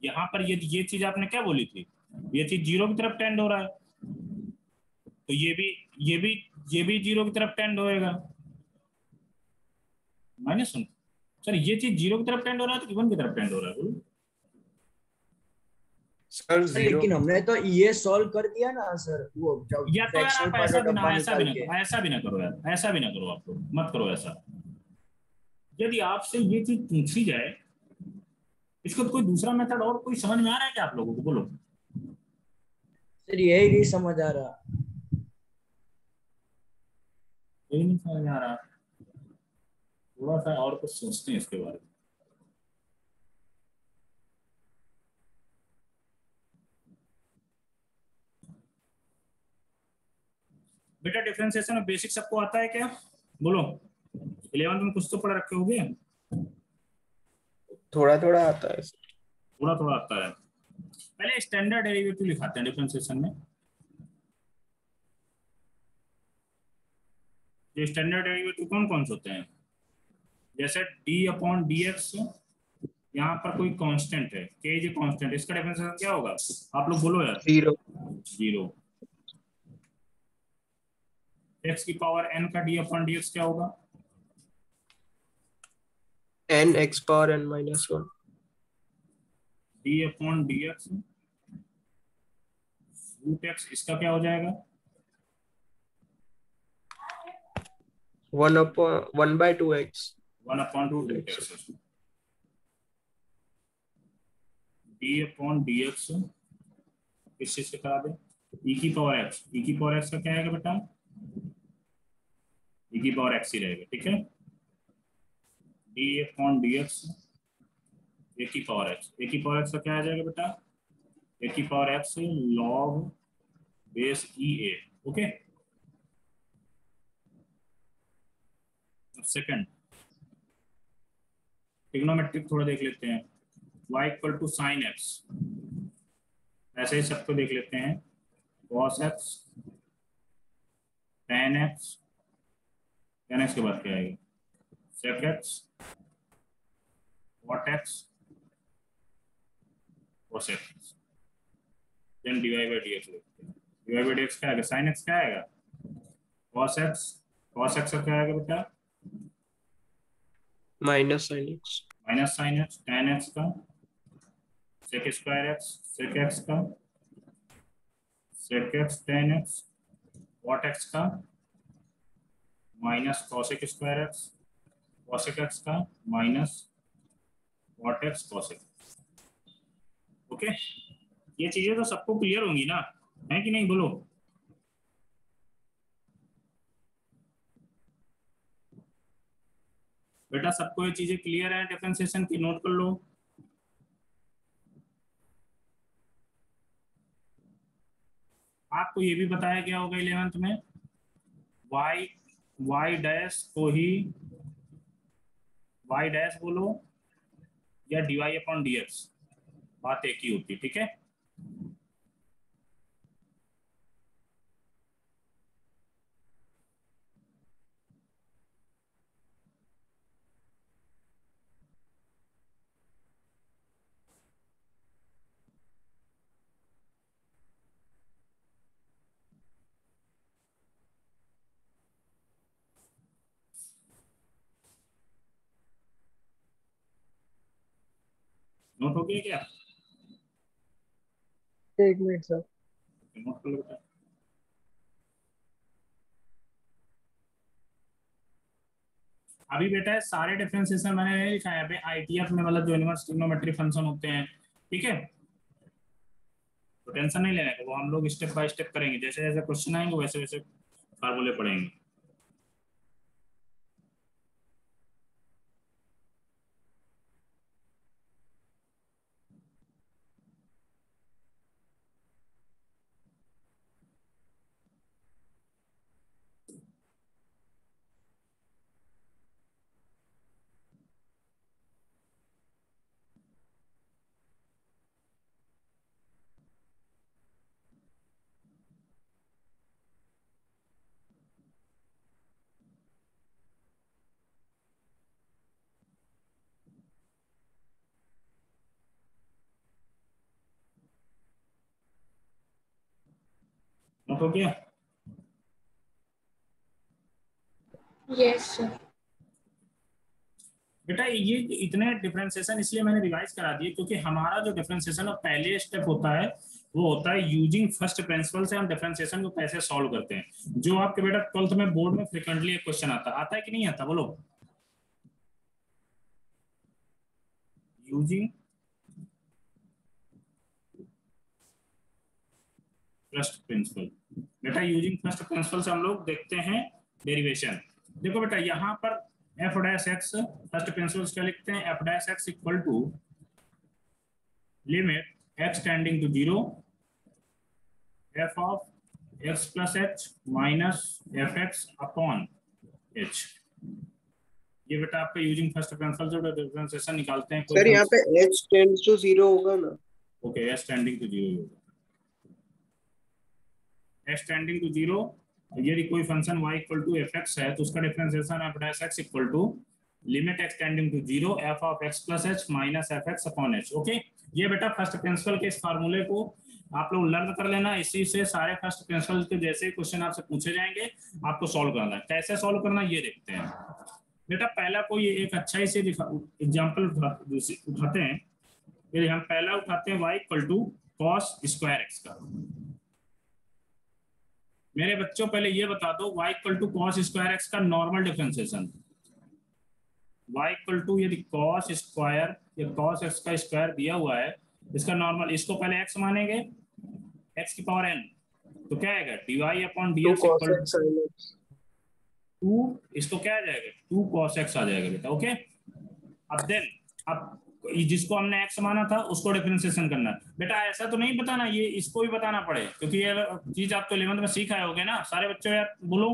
यहाँ पर ये चीज आपने क्या बोली थी, ये चीज 0 की तरफ टेंड हो रहा है, तो ये भी 0 की तरफ टेंड होएगा। मैंने सुन सर, ये चीज 0 की तरफ टेंड हो रहा है तो 1 की तरफ टेंड हो रहा है, बोलो। सर 0। लेकिन हमने तो ये सॉल्व कर दिया ना सर, वो या तो यार फ्रैक्शनल आप पार्ट ऐसा और भी ना डब्बा ऐसा भी निकाल ना के। ऐसा भी ना करो यार, ऐसा भी ना करो, आप लोग मत करो ऐसा। यदि आपसे ये चीज पूछी जाए, इसको कोई दूसरा मेथड और कोई समझ में आ रहा है क्या आप लोगों को? बोलो। सर यही नहीं समझ आ रहा। यही नहीं समझ में आ रहा, थोड़ा सा और कुछ सोचते हैं इसके बारे में। बेटा डिफरेंशिएशन में बेसिक सबको आता है क्या? बोलो। 11th में कुछ तो पढ़ रखे होगे। थोड़ा थोड़ा आता है। थोड़ा थोड़ा आता है। पहले स्टैंडर्ड डेरिवेटिव लिखाते हैं डिफरेंशिएशन में। ये स्टैंडर्ड डेरिवेटिव कौन कौन से होते हैं? जैसे d/dx, यहाँ पर कोई कांस्टेंट है, k इज कांस्टेंट, इसका डिफरेंशिएशन क्या होगा? आप लोग बोलो यार। 0 0। x की पावर n का d/dx क्या होगा? n x power n minus 1। d/dx root x, इसका क्या हो जाएगा? 1/2x। 1/2x। d/dx किस चीज से करा दें, e की पावर x, e की पावर x का क्या आएगा बेटा, e की पावर x ही रहेगा, ठीक है। d/dx a की पावर x, a की पावर x का क्या आ जाएगा बेटा, a की power x log base e a, okay. Second trigonometric थोड़ा देख लेते हैं, y equal to sine x, ऐसे ही सबको देख लेते हैं, cos x tan x, tan x के बाद क्या आएगा, sec x cot x cos x, then dy by dx देखते हैं, dy by dx क्या आएगा, sin x क्या आएगा, cos x, cos x का क्या आएगा बेटा, minus sine X, minus sine x, tan x का sec square x, sec x का sec x tan x, cot x का minus cosec square x, cosec x का minus cot x cos x, okay. ये चीजें तो सबको clear होंगी ना, है कि नहीं, बोलो। बेटा सबको ये चीजें क्लियर है डिफरेंशिएशन की, नोट कर लो। आपको ये भी बताया गया होगा 11th में, y डैश को ही y डैश बोलो या dy/dx, बात एक ही होती, ठीक है। नोट हो गया क्या, एक मिनट सर। नोट कर लो बेटा। अभी बेटा सारे डिफरेंशिएशन मैंने नहीं लिखा है यहाँ पे, आईटीएफ में मतलब जो इनवर्स ट्रिग्नोमेट्री फंक्शन होते हैं, ठीक है, तो टेंशन नहीं लेने का, वो हम लोग स्टेप बाय स्टेप करेंगे, जैसे जैसे क्वेश्चन आएंगे वैसे वैसे फार्मूले पढ़ेंगे। नोट हो गया, यस सर। बेटा ये इतने डिफरेंशिएशन इसलिए मैंने रिवाइज करा दिए क्योंकि हमारा जो डिफरेंशिएशन का पहले स्टेप होता है वो होता है यूजिंग फर्स्ट प्रिंसिपल से हम डिफरेंशिएशन को कैसे सॉल्व करते हैं, जो आपके बेटा 12th में बोर्ड में फ्रिक्वेंटली एक क्वेश्चन आता है कि नहीं आता, बोलो। यूजिंग फर्स्ट प्रिंसिपल, बेटा यूजिंग फर्स्ट प्रिंसिपल से हम लोग देखते हैं डेरिवेशन। देखो बेटा यहाँ पर F dash X first principle क्या लिखते हैं, F dash x equal to limit X tending to 0 F of X plus H minus F X upon H. ये बेटा आपका यूजिंग फर्स्ट प्रिंसिपल से डिफरेंशिएशन निकालते हैं। सर यहाँ पे h टेंड्स टू 0 होगा ना, ओके, एच टेंडिंग टू 0 होगा, x टेंडिंग टू 0, यदि कोई function y equal to F X है तो उसका differentiation F dash x equal to limit x tending to 0 F of x plus H minus F X upon H, okay. ये बेटा first principle के इस फार्मूले को आप लोग लर्न कर लेना, इसी से सारे फर्स्ट प्रिंसिपल के जैसे क्वेश्चन आपसे पूछे जाएंगे आपको सॉल्व करना है। कैसे सॉल्व करना ये देखते हैं बेटा। पहला कोई एक अच्छा ही से एग्जाम्पल उठाते हैं, फिर हम पहला उठाते हैं y equal to cos square x का। मेरे बच्चों पहले ये बता दो y equal to cos square x का normal differentiation, y equal to यदि कॉस स्क्वायर या कॉस एक्स का स्क्वायर दिया हुआ है इसका नॉर्मल, इसको पहले x मानेंगे x की पावर n, तो क्या आएगा dy upon 2 dx cos equal x sin x। 2, इसको क्या आ जाएगा 2 cos x आ जाएगा बेटा। ओके, अब देन अब जिसको हमने x माना था उसको डिफरेंशिएशन करना है बेटा। ऐसा तो नहीं बताना ये इसको भी बताना पड़े, क्योंकि ये चीज आप तो 11th में सीख आए होगे ना सारे बच्चों, यार बोलो।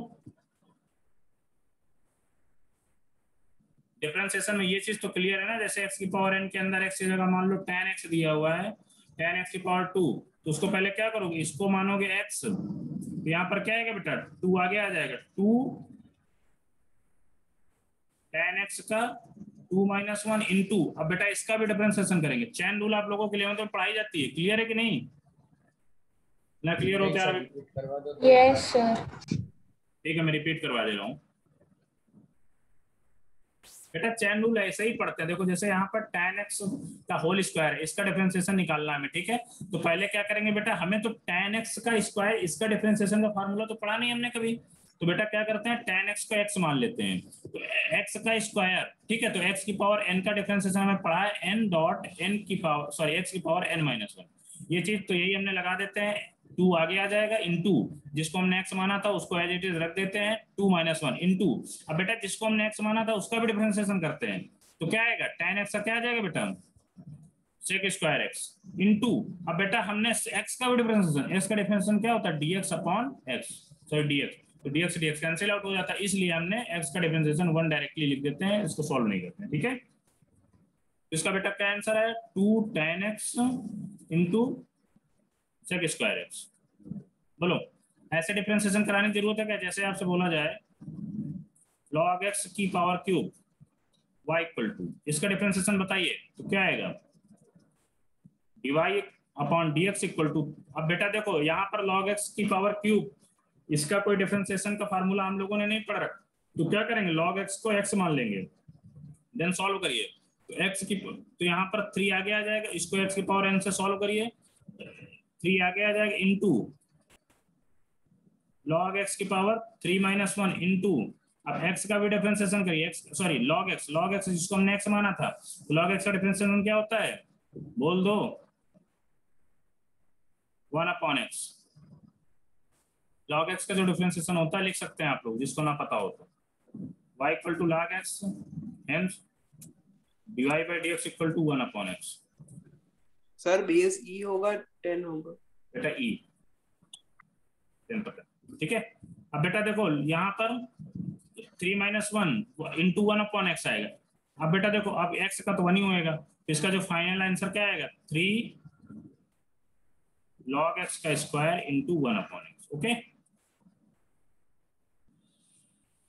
डिफरेंशिएशन में ये चीज तो क्लियर है ना, जैसे x की पावर n के अंदर x की जगह मान लो tan x दिया हुआ है, tan x की पावर 2, तो उसको पहले क्या करोगे, इसको मानोगे x, तो यहाँ पर क्या आएगा बेटा 2 आगे आ जाएगा, 2 tan x का 2 माइनस 1 इंटू, अब बेटा इसका भी डिफरेंशिएशन करेंगे। चैन रूल आप लोगों के 11th में पढ़ाई जाती है, क्लियर है कि नहीं ना? क्लियर हो नहीं क्या? सर, रिपीट करवा दो। Yes sir. ठीक है, मैं रिपीट करवा दे रहा हूँ बेटा। चैन रूल ऐसे ही पढ़ते हैं, देखो जैसे यहाँ पर tan x का होल स्क्वायर, इसका डिफरेंशिएशन निकालना है हमें, ठीक है। तो पहले क्या करेंगे बेटा, हमें तो tan x का स्क्वायर, इसका डिफरेंशिएशन का फार्मूला तो पढ़ा नहीं हमने कभी, तो बेटा क्या करते हैं tan x को x मान लेते हैं, तो x का स्क्वायर, ठीक है, तो x की पावर n का डिफरेंशिएशन हमें पढ़ा है n डॉट n की पावर सॉरी x की पावर n माइनस 1, ये चीज तो यही हमने लगा देते हैं, 2 आगे आ जाएगा इंटू, जिसको हमने x माना था उसको एज इट इज रख देते हैं 2 माइनस 1 इंटू, अब बेटा जिसको हमने x माना था उसका भी डिफरेंशिएशन करते हैं, तो क्या आएगा tan x का क्या आ जाएगा बेटा sec स्क्वायर x इंटू, अब बेटा हमने x का भी डिफरेंशिएशन, x का डिफरेंशिएशन क्या होता है dx upon x, sorry dx, तो dx dx कैंसिल आउट हो जाता है, इसलिए हमने x का डिफरेंशिएशन 1 डायरेक्टली लिख देते हैं, इसको सॉल्व नहीं करते हैं, ठीक है। इसका बेटा क्या आंसर है 2 tan x into sec square x। बोलो ऐसे डिफरेंशिएशन कराने की जरूरत है क्या? जैसे आपसे बोला जाए log x की power cube y equal to, इसका डिफरेंशिएशन बताइए, तो क्या आएगा dy upon dx equal to, अब बेटा देखो यहाँ पर log x की पावर क्यूब, इसका कोई डिफरेंशिएशन का फार्मूला हम लोगों ने नहीं पढ़ रखा, तो क्या करेंगे log x को x मान लेंगे, देन सॉल्व करिए, तो x की, तो यहाँ पर 3 आगे आ जाएगा, इसको x की पावर n से सॉल्व करिए, 3 आगे आ जाएगा इंटू log x की पावर 3 माइनस 1 इंटू, अब x का भी डिफरेंशिएशन करिए, x सॉरी log x जिसको हमने x माना था, तो log x का डिफरेंशिएशन क्या होता है बोल दो 1 अपॉन x, log x का जो डिफरेंशिएशन होता है लिख सकते हैं आप लोग जिसको ना पता हो तो, y equal to log x hence dy by dx equal to 1 upon x। Sir base e होगा 10 होगा बेटा e 10 पता, ठीक है। अब बेटा देखो यहाँ पर 3 माइनस 1 इंटू 1 अपॉन एक्स आएगा, अब बेटा देखो अब x का तो 1 ही होएगा, तो इसका जो फाइनल आंसर क्या आएगा 3 log x का square into 1 upon x. Okay,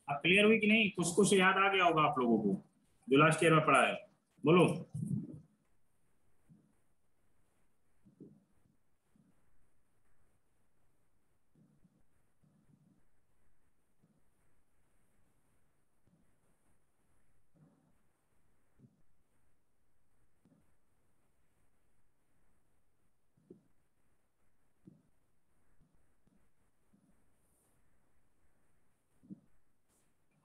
अब क्लियर हुई कि नहीं? कुछ कुछ याद आ गया होगा आप लोगों को जो लास्ट ईयर में पढ़ा है, बोलो।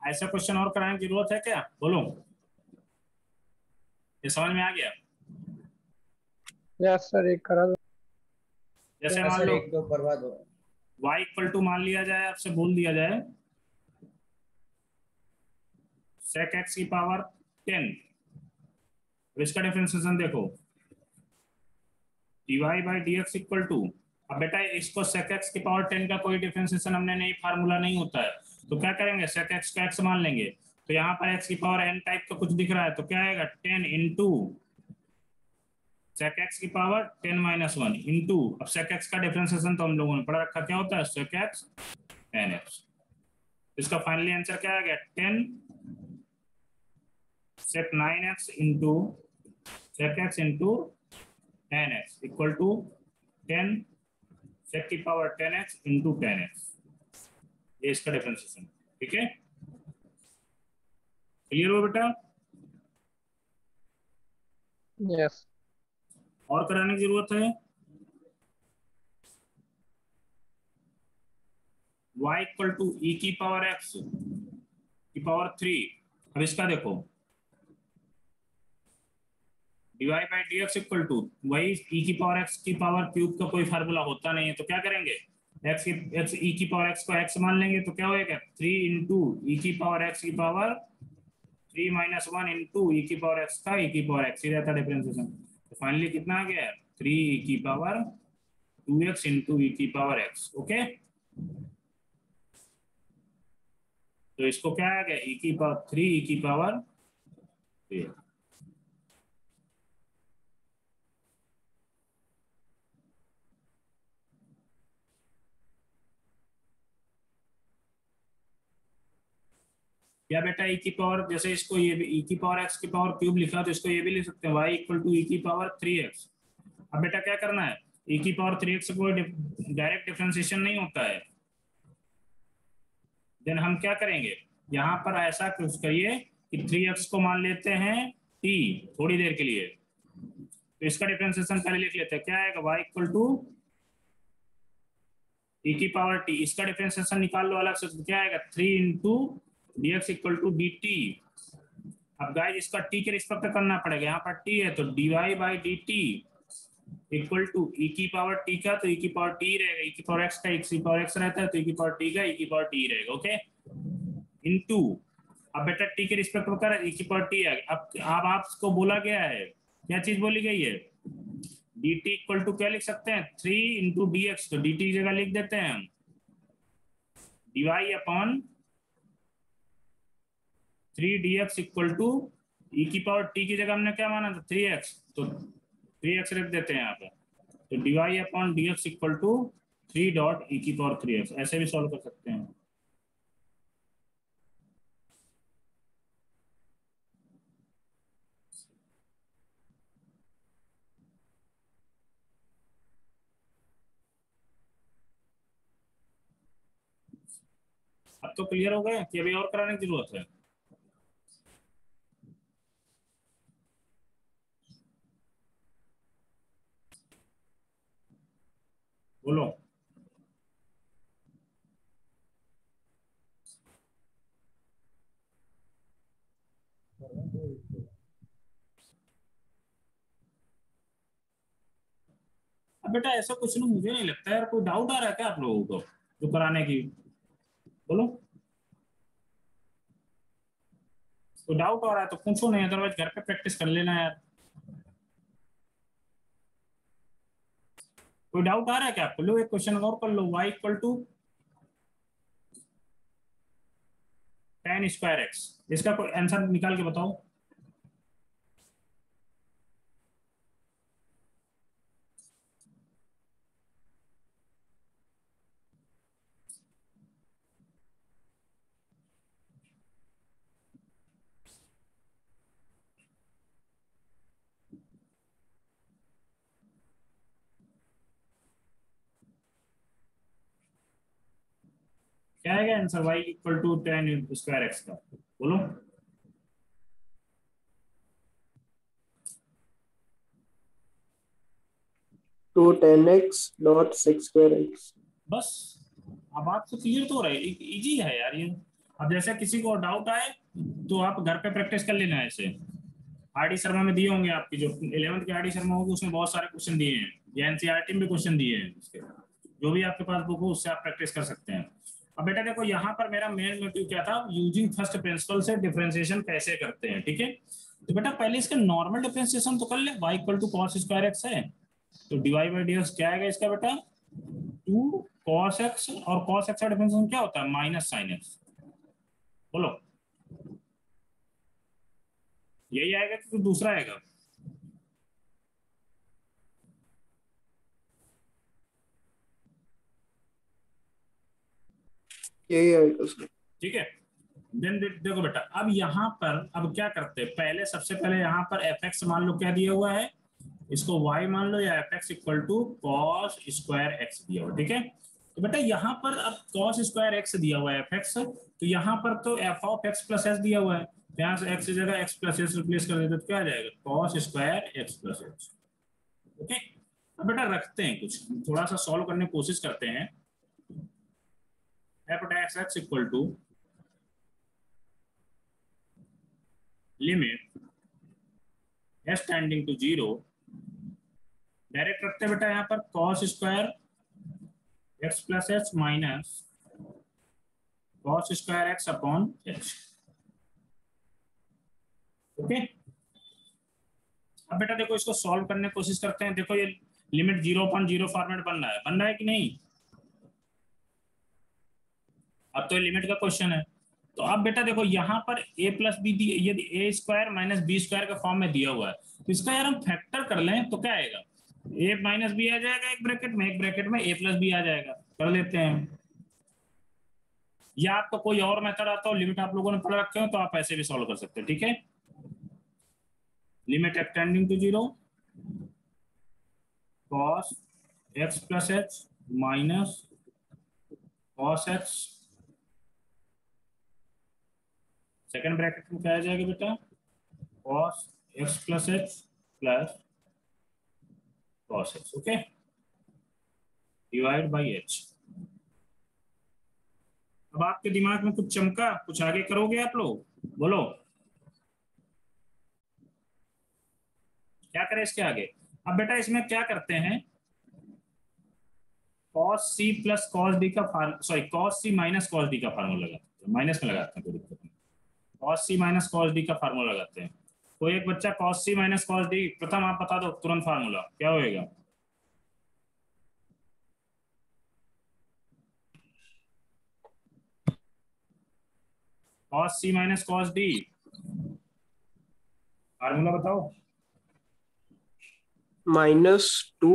ऐसा क्वेश्चन और कराने की जरूरत है क्या, बोलो, ये समझ में आ गया? यस सर, एक करा दो। जैसे हाँ मान सर, लो एक दो करवा दो। y इक्वल टू मान लिया जाए, आपसे बोल दिया जाए sec x की पावर 10, इसका डिफरेंशिएशन देखो dy by dx equal to, अब बेटा इसको sec x की पावर 10 का कोई डिफरेंशिएशन हमने नहीं, फार्मूला नहीं होता है, तो क्या करेंगे sec x का x मान लेंगे, तो यहाँ पर x की पावर n टाइप का कुछ दिख रहा है, तो क्या आएगा 10 इंटू sec x की पावर 10 माइनस 1 इंटू, अब sec x का डिफरेंशिएशन तो हम लोगों ने पढ़ा रखा, क्या होता है sec x tan x, इसका फाइनली आंसर क्या आ गया 10 sec 9x into sec x into tan x equal to 10 sec की power 10x into tan x, ये इसका डिफरेंशिएशन, ठीक है। क्लियर हो बेटा? यस। और कराने की जरूरत है? y इक्वल टू e की पावर x की पावर 3, अब इसका देखो dy by dx equal to वही e की पावर x की पावर क्यूब का कोई फार्मूला होता नहीं है, तो क्या करेंगे x e की पावर x को x मान लेंगे, तो क्या होएगा 3 इंटू e की पावर x की पावर 3 माइनस 1 इंटू e की पावर x का e की पावर x ही रहता डिफरेंशिएशन। तो फाइनली कितना आ गया 3 e की पावर 2x इंटू e की पावर x। ओके, तो इसको क्या आ गया e की पावर 3 e की पावर 3। या बेटा e की पावर, जैसे इसको ये भी e की पावर x की पावर क्यूब लिखा तो इसको ये भी लिख सकते हैं y इक्वल टू e की पावर 3x। अब बेटा क्या करना है, e की पावर 3x से कोई डायरेक्ट डिफरेंशिएशन नहीं होता है। देन हम क्या करेंगे, यहाँ पर ऐसा कुछ करिए कि 3x को मान लेते हैं t थोड़ी देर के लिए, तो इसका डिफरेंशिएशन पहले लिख लेते हैं। क्या आएगा y इक्वल टू e की पावर t, इसका डिफरेंशिएशन निकाल लो अलग से, तो क्या आएगा 3 into dx equal to dt। अब गाइस इसका t के रिस्पेक्ट में करना पड़ेगा, यहाँ पर t है तो dy by dt equal to e की पावर t का, तो e की पावर t रहेगा, e की पावर x का e की पावर x रहता है तो e की पावर t का e की पावर t रहेगा। ओके, इनटू अब बेटा t के रिस्पेक्ट में कर e की पावर t है। अब आपको बोला गया है, क्या चीज बोली गई है, dt इक्वल टू क्या लिख सकते हैं 3 इंटू dx, तो dt की जगह लिख देते हैं हम dy upon 3 dx equal to e की पावर t की जगह हमने क्या माना था 3x, तो 3x रख देते हैं यहाँ पे, तो dy upon dx equal to 3 dot e की पावर 3x। ऐसे भी सॉल्व कर सकते हैं। अब तो क्लियर हो गया कि अभी और कराने की जरूरत है। बोलो। अब बेटा ऐसा कुछ नहीं, मुझे नहीं लगता यार कोई डाउट आ रहा है क्या आप लोगों को जो कराने की, बोलो। कोई डाउट आ रहा है तो पूछो, नहीं अदरवाइज घर पे प्रैक्टिस कर लेना यार। कोई डाउट आ रहा है क्या आपको, लो एक क्वेश्चन और कर लो, y equal to tan square x, इसका कोई आंसर निकाल के बताओ। क्या आएगा answer y equal to tan square x का, बोलो। Two 10x dot 6 square x। बस अब आपको क्लियर तो हो रहा है, इजी है यार ये। अब जैसे किसी को डाउट आए तो आप घर पे प्रैक्टिस कर लेना है। ऐसे आरडी शर्मा में दिए होंगे, आपकी जो 11th की आरडी शर्मा होगी उसमें बहुत सारे क्वेश्चन दिए हैं, या एनसीईआरटी में भी क्वेश्चन दिए हैं उसके, जो भी आपके पास बुक हो उससे आप प्रैक्टिस कर सकते हैं। अब बेटा देखो यहाँ पर मेरा मेन मोटिव क्या था, यूजिंग फर्स्ट प्रिंसिपल से डिफरेंशिएशन कैसे करते हैं, ठीक है। तो बेटा पहले इसका नॉर्मल डिफरेंशिएशन तो कर ले, y equal to cos square X है, तो dy बाई dx क्या आएगा इसका बेटा 2 cos x, और cos x का डिफरेंशिएशन क्या होता है माइनस साइन x, बोलो यही आएगा कि दूसरा आएगा। यही आएगा उसका। ठीक है, देन देखो बेटा अब यहाँ पर अब क्या करते हैं, पहले सबसे पहले यहाँ पर fx मान लो क्या दिया हुआ है, इसको y मान लो, या fx equal to cos square x दिया हुआ, ठीक है। तो बेटा यहाँ पर अब कॉस स्क्वायर x दिया हुआ है fx, तो यहाँ पर तो f of x plus S दिया हुआ है, तो यहाँ से x की जगह x प्लस एस रिप्लेस कर देते तो क्या आ जाएगा cos square x plus H. Okay, अब बेटा रखते हैं कुछ, थोड़ा सा सॉल्व करने की कोशिश करते हैं। f dash x equal to limit H tending to 0, direct रखते हैं बेटा यहाँ पर cos square x plus H minus cos square x upon H. Okay, अब बेटा देखो इसको सॉल्व करने की कोशिश करते हैं। देखो ये लिमिट 0/0 फॉर्मेट बन रहा है कि नहीं? अब तो ये लिमिट का क्वेश्चन है। तो अब बेटा देखो यहाँ पर a प्लस बी यदि ए स्क्वायर माइनस बी स्क्वायर का फॉर्म में दिया हुआ है तो इसका यार हम फैक्टर कर लें तो क्या आएगा, a माइनस बी आ जाएगा एक ब्रैकेट में a प्लस बी आ जाएगा। कर लेते हैं, या आपको कोई और मेथड आता हो, लिमिट आप लोगों ने पढ़ रखे हो तो आप ऐसे भी सॉल्व कर सकते हो। ठीक है, limit X tending to 0 cos x plus H minus cos x, second bracket में क्या आ जाएगा बेटा, cos x plus H plus cos x। Okay, divide by h। अब आपके दिमाग में कुछ चमका, कुछ आगे करोगे आप लोग, बोलो क्या करें इसके आगे। अब बेटा इसमें क्या करते हैं, cos c plus cos d का cos c minus cos d का फार्मूला लगाते हैं, माइनस में लगाते हैं, कोई दिक्कत नहीं। cos c minus cos d का फार्मूला लगाते हैं। कोई एक बच्चा cos c minus cos d, प्रथम आप बता दो तुरंत फार्मूला क्या होएगा। cos c minus cos d formula बताओ। -2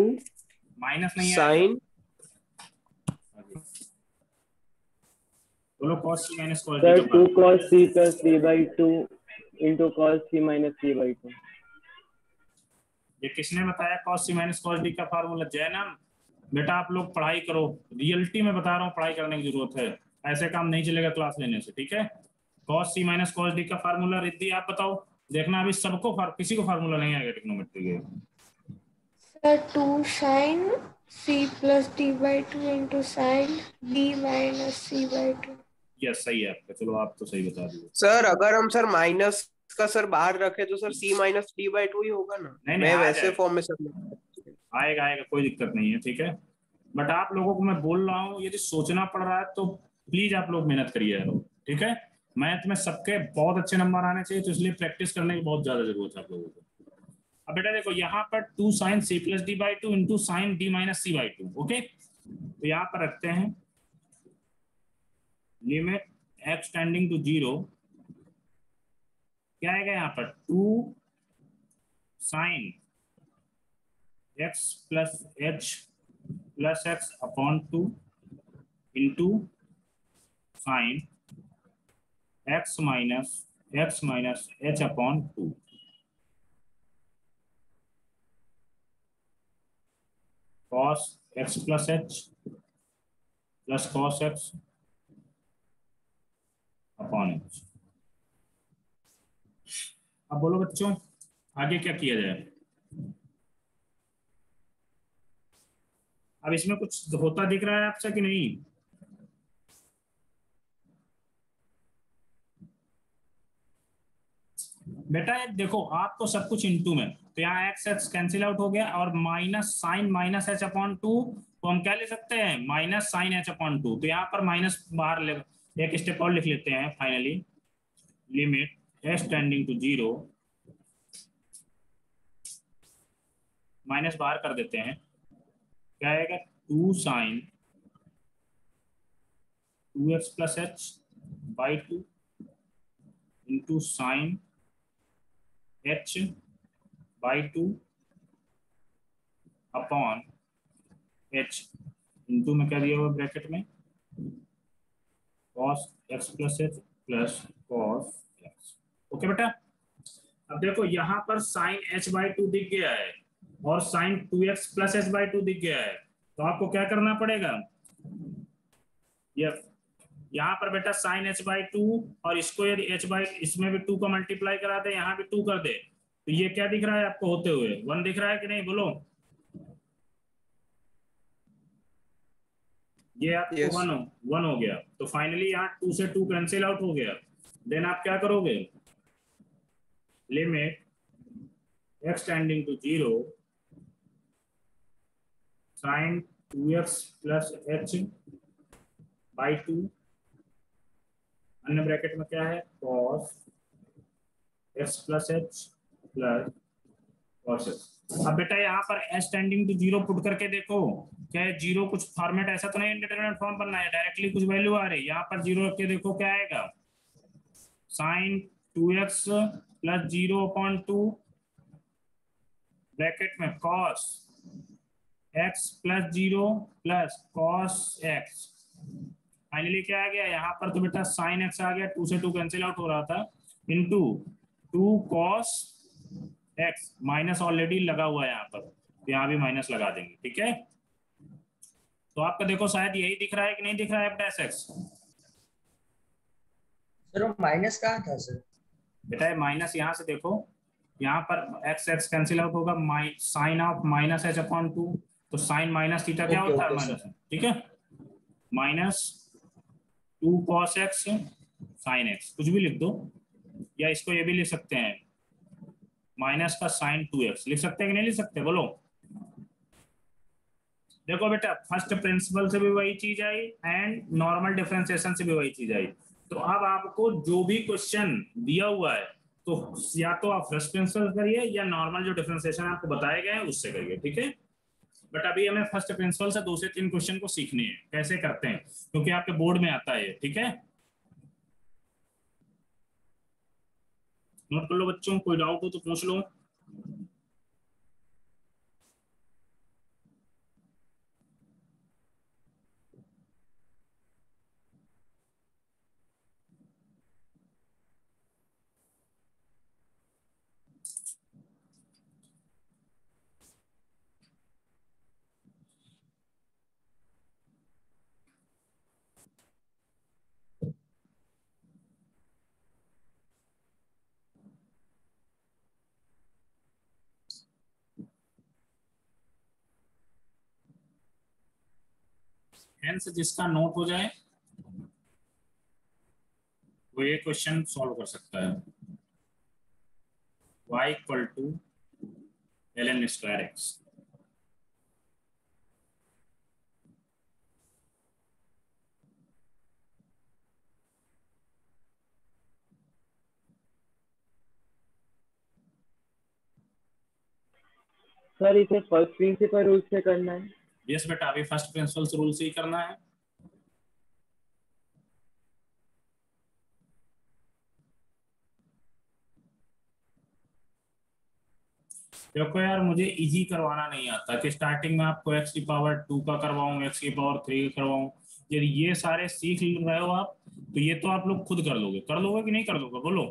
माइनस नहीं है, साइन, बोलो cos c minus cos d sir का 2 cos c plus d/2 into cos c minus c/2। ये किसने बताया cos c minus cos d का फार्मूला? जैनम बेटा आप लोग पढ़ाई करो, रियलिटी में बता रहा हूँ, पढ़ाई करने की जरूरत है, ऐसे काम नहीं चलेगा क्लास लेने से। ठीक है, cos c minus cos d का फार्मूला रिद्धि आप बताओ, देखना अभी सबको किसी को फार्मूला नहीं आएगा ट्रिग्नोमेट्री के। Sir 2 sin c plus d/2 into sin d minus c/2। Yes सही है आपका, चलो आप तो सही बता दिए। सर अगर हम सर माइनस का सर बाहर रखे तो सर c माइनस d/2 ही होगा ना। नहीं, मैं आ वैसे जाएगा। फॉर्म में सर आएगा, कोई दिक्कत नहीं है। ठीक है, बट आप लोगों को मैं बोल रहा हूँ यदि सोचना पड़ रहा है तो प्लीज आप लोग मेहनत करिए यार। ठीक है, मैथ में सबके बहुत अच्छे नंबर आने चाहिए, तो इसलिए प्रैक्टिस करने की बहुत ज्यादा जरूरत है आप लोगों को। अब बेटा देखो यहाँ पर 2 sin c plus d/2 into sine d minus c/2। Okay, तो यहाँ पर रखते हैं लिमिट x टेंडिंग टू 0, क्या आएगा यहाँ पर 2 sin x plus h plus x upon 2 into sign x minus h upon 2। cos x plus h plus cos x upon h। अब बोलो बच्चों आगे क्या किया जाए। अब इसमें कुछ होता दिख रहा है आपसे कि नहीं? बेटा देखो आपको सब कुछ इनटू में, तो यहाँ एक्स एक्स कैंसिल आउट हो गया और minus sine minus H upon 2 तो हम क्या ले सकते हैं, माइनस साइन एच अपॉन 2। तो यहाँ पर माइनस बाहर ले, एक स्टेप और लिख लेते हैं। Finally limit H tending to 0, minus बाहर कर देते हैं, क्या आएगा 2 sine 2x plus H by 2 into sine h by 2 upon h into में क्या दिया हुआ ब्रैकेट में cos x plus H plus cos x। Okay बेटा, अब देखो यहाँ पर साइन h बाई 2 दिख गया है और sign 2x plus h by 2 दिख गया है, तो आपको क्या करना पड़ेगा, यहाँ पर बेटा साइन h बाई 2 और इसको यदि h बाई इसमें भी 2 का मल्टीप्लाई करा दे, यहाँ भी 2 कर दे, तो ये क्या दिख रहा है आपको होते हुए 1 दिख रहा है कि नहीं, बोलो। ये आपको Yes. 1 हो गया, तो फाइनली यहाँ 2 से 2 कैंसिल आउट हो गया। देन आप क्या करोगे, limit x tending to 0 sin 2x plus h by 2, अन्य ब्रैकेट में क्या है cos x plus h plus cos x। अब बेटा यहाँ पर s टेंडिंग टू 0 पुट करके देखो, क्या है 0 कुछ फॉर्मेट ऐसा तो नहीं इंडिटरमिनेट फॉर्म बनना है, डायरेक्टली कुछ वैल्यू आ रही है, यहाँ पर 0 रख के देखो क्या आएगा, sin 2x plus 0/2 ब्रैकेट में cos x plus 0 plus cos x। Finally क्या आ गया यहाँ पर, तो बेटा sin x आ गया, 2 से 2 कैंसिल आउट हो रहा था, into 2 cos x, minus already लगा हुआ है यहाँ पर, तो यहाँ भी माइनस लगा देंगे, ठीक है। तो आपका देखो शायद यही दिख रहा है कि नहीं दिख रहा है f डैश x। सर वो माइनस कहाँ था सर? बेटा माइनस यहाँ से देखो, यहाँ पर एक्स एक्स कैंसिल आउट होगा, sine of minus H upon 2, तो साइन माइनस थीटा क्या होता है माइनस, ठीक है, minus 2 cos x sine x, कुछ भी लिख दो, या इसको ये भी लिख सकते हैं माइनस का साइन 2x, लिख सकते हैं कि नहीं लिख सकते, बोलो। देखो बेटा फर्स्ट प्रिंसिपल से भी वही चीज आई एंड नॉर्मल डिफरेंशिएशन से भी वही चीज आई। तो अब आपको जो भी क्वेश्चन दिया हुआ है तो या तो आप फर्स्ट प्रिंसिपल करिए या नॉर्मल जो डिफरेंशिएशन आपको बताए गए हैं उससे करिए, ठीक है। बट अभी हमें फर्स्ट प्रिंसिपल से 2 से 3 क्वेश्चन को सीखने हैं कैसे करते हैं, क्योंकि आपके बोर्ड में आता है, ठीक है। नोट कर लो बच्चों, कोई डाउट हो तो पूछ लो। हेंस जिसका नोट हो जाए वो ये क्वेश्चन सॉल्व कर सकता है। y equal to ln square x। Sir इसे फर्स्ट प्रिंसिपल रूल से करना है? यस बेटा, अभी फर्स्ट प्रिंसिपल से रूल से ही करना है। देखो यार मुझे इजी करवाना नहीं आता कि स्टार्टिंग में आपको x की पावर 2 का करवाऊं, x की पावर 3 का करवाऊं। यदि ये सारे सीख रहे हो आप तो ये तो आप लोग खुद कर लोगे कि नहीं कर लोगे, बोलो।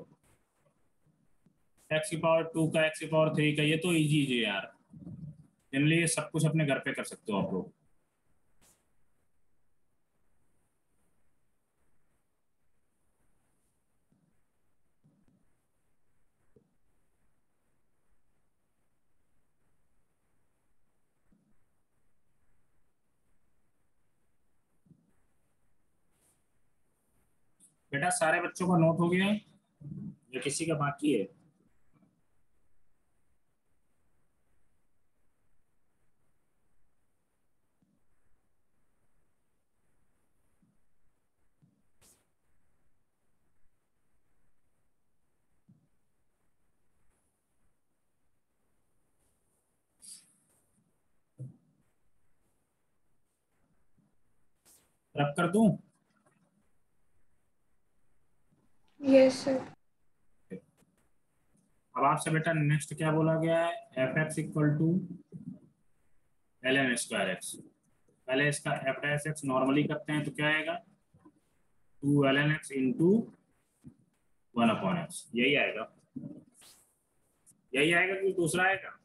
x की पावर 2 का, x की पावर 3 का, ये तो इजी है यार, जनरली ये सब कुछ अपने घर पे कर सकते हो आप लोग। बेटा सारे बच्चों का नोट हो गया है या किसी का बाकी है? रब कर दूं? Yes sir. अब आपसे बेटा नेक्स्ट क्या बोला गया है, F x equal to ln square X. पहले इसका एफ डैश एक्स नॉर्मली करते हैं तो क्या आएगा, 2 ln x इंटू 1/x, यही आएगा, यही आएगा कि दूसरा आएगा।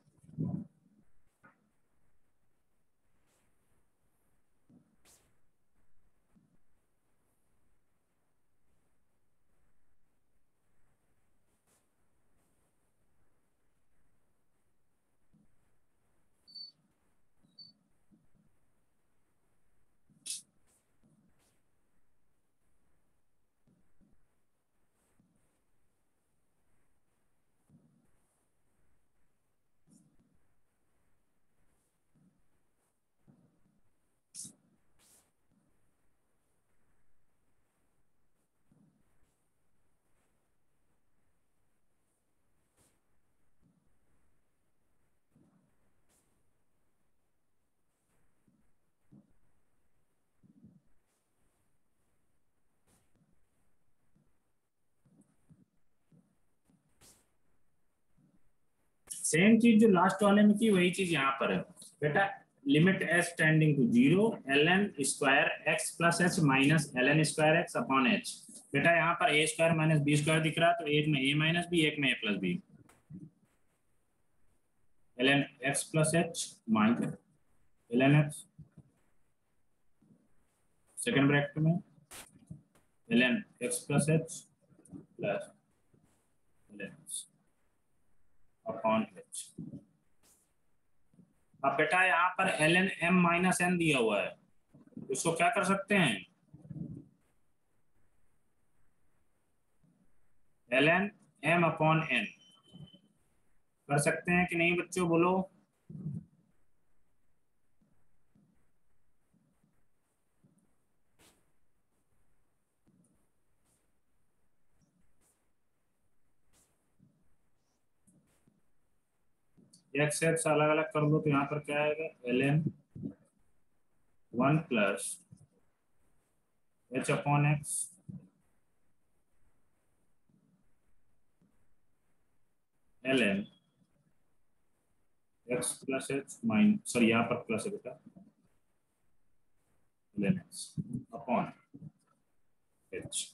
सेम चीज जो लास्ट वाले में की वही चीज यहाँ पर है बेटा। Limit S tending to 0 ln square x plus H minus ln square x upon H. बेटा यहाँ पर A square minus B square दिख रहा है, तो एक में ए माइनस बी, एक में A plus B. ln x plus H minus ln x second bracket में ln x plus H plus ln x upon H. अब बेटा यहाँ पर ln m माइनस n दिया हुआ है, इसको क्या कर सकते हैं, ln m अपॉन n कर सकते हैं कि नहीं बच्चों, बोलो। एक्स एक्स अलग अलग कर दो तो यहाँ पर क्या आएगा, ln 1 plus H upon x ln x plus H minus, sorry यहाँ पर प्लस है बेटा, ln एक्स अपॉन एच।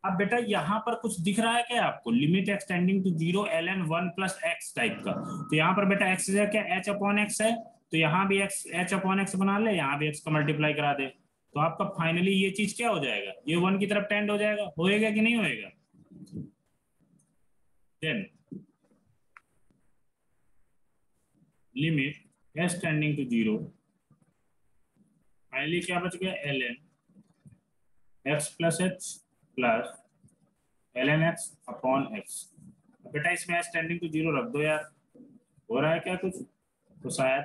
अब बेटा यहाँ पर कुछ दिख रहा है क्या आपको, limit X tending to 0 ln 1 plus X type का। तो यहाँ पर बेटा एक्स है क्या, एच अपॉन एक्स है, तो यहाँ भी एक्स एच अपॉन एक्स बना ले, यहाँ भी एक्स का मल्टीप्लाई करा दे, तो आपका फाइनली ये चीज क्या हो जाएगा, ये 1 की तरफ टेंड हो जाएगा। होएगा कि नहीं होएगा। Then limit S tending to 0, finally क्या बच गया, ln x plus H plus ln x upon X. बेटा इसमें एस टेंडिंग टू 0 रख दो यार, हो रहा है क्या कुछ, तो शायद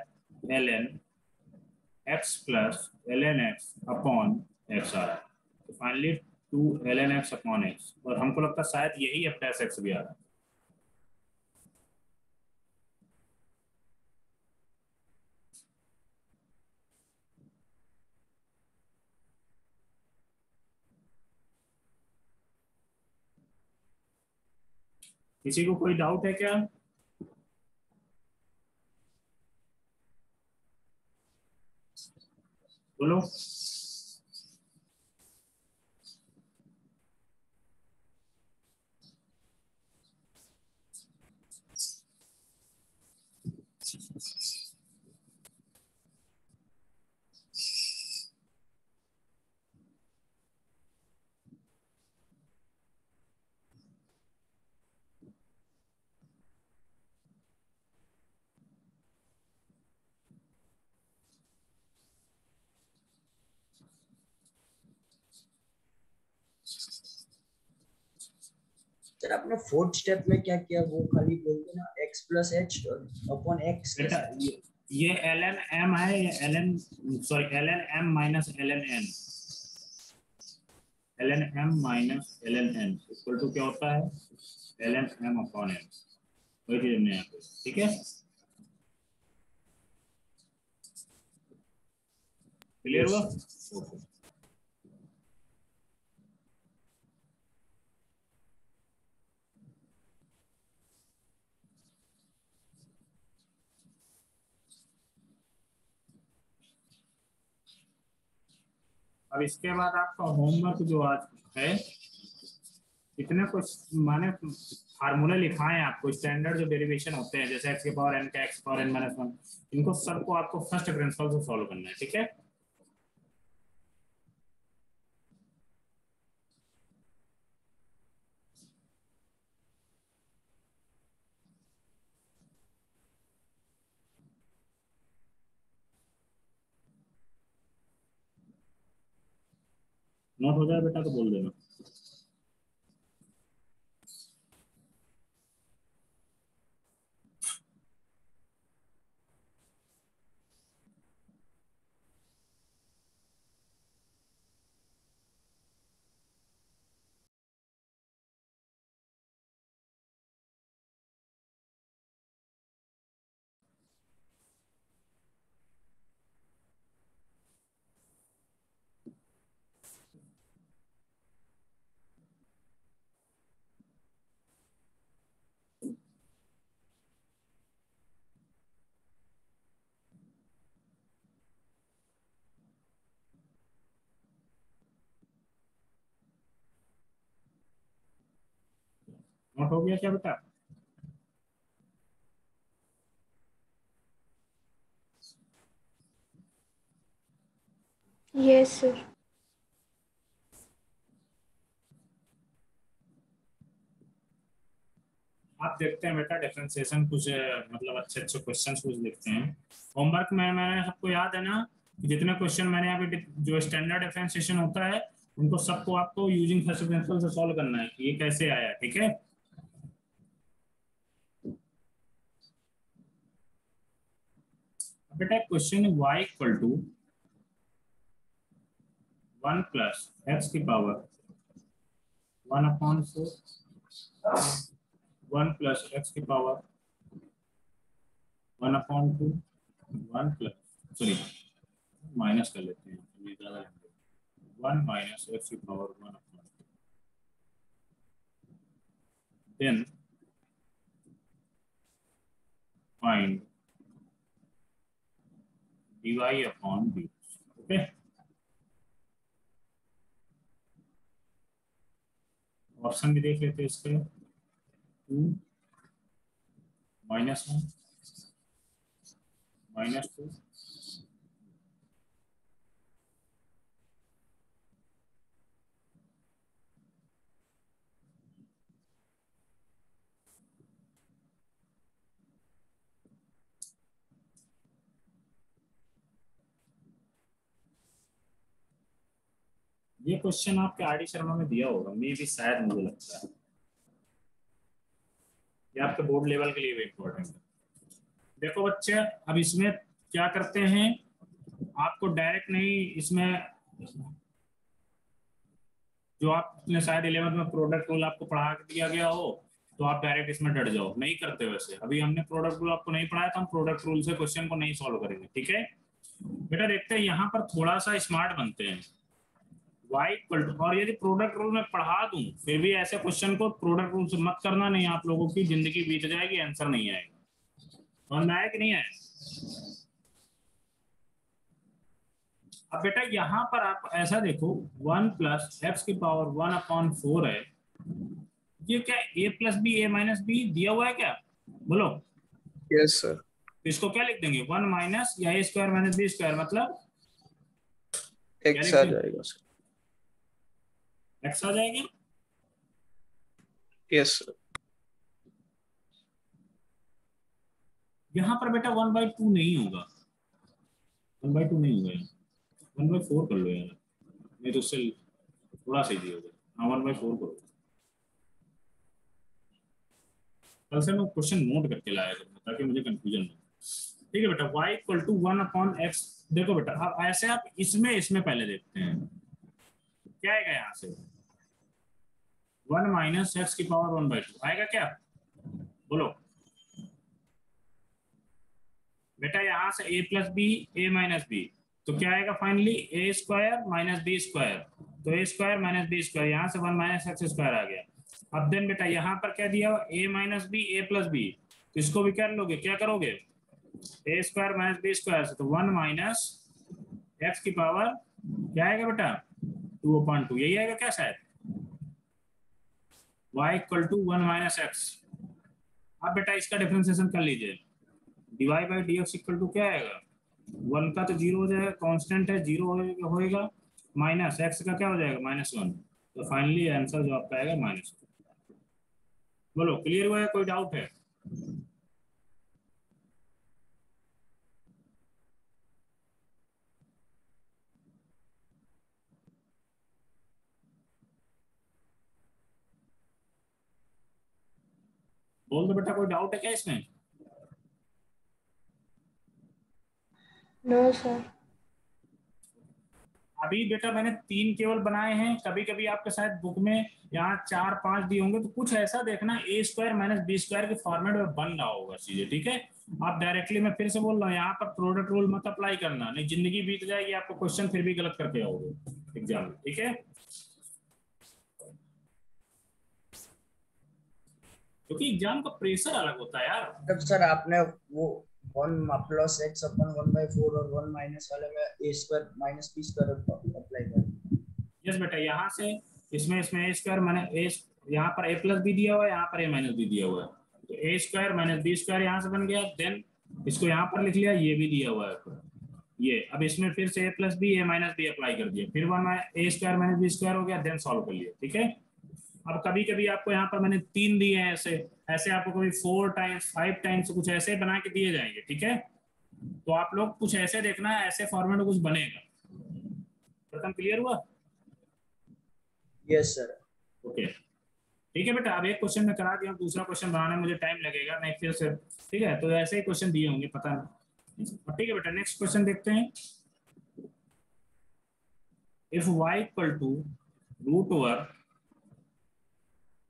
ln x plus ln x upon x आ रहा है, तो finally 2 ln x upon x, और हमको लगता है शायद यही अब प्लस एक्स भी आ रहा है। किसी को कोई डाउट है क्या, बोलो। सर आपने फोर्थ स्टेप में क्या किया वो खाली बोल दो ना, X plus H upon X. बेटा ये ln m है, ये ln sorry ln m minus ln n, ln m minus ln n equal to क्या होता है, ln m अपॉन n, वही चीज हमने यहाँ पे, ठीक है, क्लियर हुआ। ओके अब इसके बाद आपका होमवर्क जो आज है, इतने कुछ माने फार्मूला लिखा है आपको, स्टैंडर्ड जो डेरिवेशन होते हैं जैसे एक्स के पावर एन का एक्स पावर एन माइनस 1, इनको सबको आपको फर्स्ट प्रिंसिपल से सॉल्व करना है, ठीक है। नोट हो जाए बेटा तो बोल देना। नोट हो गया क्या बेटा? Yes, sir. आप देखते हैं बेटा डिफरेंशिएशन कुछ मतलब अच्छे अच्छे क्वेश्चन कुछ देखते हैं होमवर्क में। मैंने सबको याद है ना कि जितने क्वेश्चन मैंने यहाँ पे जो स्टैंडर्ड डिफरेंशिएशन होता है उनको सबको आपको यूजिंग फर्स्ट प्रिंसिपल से सॉल्व करना है कि ये कैसे आया, ठीक है। बेटा question y equal to 1 plus X की पावर 1/4 1 प्लस एक्स की पावर 1/2 1 प्लस सॉरी माइनस कर लेते हैं ये ज़्यादा 1 माइनस एक्स की power 1/2 then find dy upon dy, okay. Option भी देख लेते हैं इसके 2 -1 -2 ये क्वेश्चन आपके आर डी शर्मा में दिया होगा, मे भी शायद, मुझे लगता है ये आपके बोर्ड लेवल के लिए भी इम्पोर्टेंट है। देखो बच्चे अब इसमें क्या करते हैं, आपको डायरेक्ट नहीं, इसमें जो आपने शायद 11th में प्रोडक्ट रूल आपको पढ़ा दिया गया हो तो आप डायरेक्ट इसमें डट जाओ, नहीं करते। वैसे अभी हमने प्रोडक्ट रूल आपको नहीं पढ़ाया तो हम प्रोडक्ट रूल से क्वेश्चन को नहीं सॉल्व करेंगे, ठीक है बेटा। देखते हैं यहाँ पर थोड़ा सा स्मार्ट बनते हैं y इक्वल टू, और यदि प्रोडक्ट रूल में पढ़ा दूं फिर भी ऐसे क्वेश्चन को प्रोडक्ट रूल से मत करना, नहीं आप लोगों की जिंदगी बीत जाएगी, आंसर नहीं आएगा। और आया कि नहीं आया? अब बेटा यहाँ पर आप ऐसा देखो 1 प्लस एक्स की पावर 1/4 है, ये क्या a plus B a minus B दिया हुआ है क्या, बोलो। Yes sir. तो इसको क्या लिख देंगे 1 माइनस या a square minus B square, मतलब एक्स आ जाएगा सर। एक्स आ जाएगी। Yes sir. यहाँ पर बेटा 1/2 नहीं होगा, 1/2 नहीं होगा, 1/4 कर लो यार, नहीं तो उससे थोड़ा सा ही होगा। हाँ 1/4 करो। कल से मैं क्वेश्चन नोट करके लाया करूँगा ताकि मुझे कंफ्यूजन ना हो, ठीक है बेटा। y equal to 1/x। देखो बेटा अब ऐसे आप इसमें पहले देखते हैं क्या आएगा, यहाँ से 1 माइनस एक्स की पावर 1/2 आएगा क्या, बोलो बेटा। यहाँ से a plus B a minus B, तो क्या आएगा finally a square minus B square, तो a square minus B square, यहाँ से 1 माइनस एक्स स्क्वायर आ गया। अब देन बेटा यहाँ पर क्या दिया हुआ a minus B a plus B, तो इसको भी कर लोगे, क्या करोगे a square minus B square से, तो 1 माइनस एक्स की पावर क्या आएगा बेटा 2/2, यही आएगा क्या शायद, y equal to 1 minus X. अब बेटा इसका डिफरेंशिएशन कर लीजिए, dy by D x equal to क्या आएगा, 1 का तो 0 हो जाएगा, कांस्टेंट है 0 होएगा, माइनस एक्स का क्या हो जाएगा -1, तो फाइनली आंसर जो आपका आएगा -1। बोलो क्लियर हुआ है, कोई डाउट है? बोल दो बेटा, कोई डाउट है क्या इसमें? No, sir. अभी बेटा मैंने 3 केवल बनाए हैं, कभी कभी आपके शायद बुक में यहाँ 4-5 दिए होंगे, तो कुछ ऐसा देखना a square minus B square के फॉर्मेट में बन रहा होगा चीजें, ठीक है। आप डायरेक्टली, मैं फिर से बोल रहा हूँ, यहाँ पर प्रोडक्ट रूल मत अप्लाई करना, नहीं जिंदगी बीत जाएगी, आपको क्वेश्चन फिर भी गलत करके आओगे एग्जाम में, ठीक है। क्योंकि एग्जाम का प्रेशर अलग होता है यार। तब सर आपने वो 1 प्लस एक्स अपन 1/4 और 1 माइनस वाले में a square minus b square apply कर। यस बेटा, यहाँ से इसमें a स्क्वायर माइनस यहाँ पर a प्लस बी दिया हुआ है, यहाँ पर a माइनस बी दिया हुआ है, तो a square minus B square यहाँ से बन गया। देन इसको यहाँ पर लिख लिया, ये भी दिया हुआ है ये। अब इसमें फिर से a plus B a minus B apply कर दिया, फिर a square minus B square हो गया, देन सॉल्व कर लिया। ठीक है। अब कभी कभी आपको यहाँ पर मैंने 3 दिए हैं, ऐसे आपको कभी 4 टाइम्स 5 टाइम्स कुछ ऐसे बना के दिए जाएंगे। ठीक है, तो आप लोग कुछ ऐसे देखना है, ऐसे फॉर्मेट में कुछ बनेगा। प्रथम क्लियर हुआ? Yes sir. ओके ठीक है बेटा, अब एक क्वेश्चन में करा दिया, दूसरा क्वेश्चन बनाने में मुझे टाइम लगेगा नहीं फिर से। ठीक है, तो ऐसे ही क्वेश्चन दिए होंगे, पता नहीं। ठीक है बेटा, नेक्स्ट क्वेश्चन देखते हैं। If y equal to root over,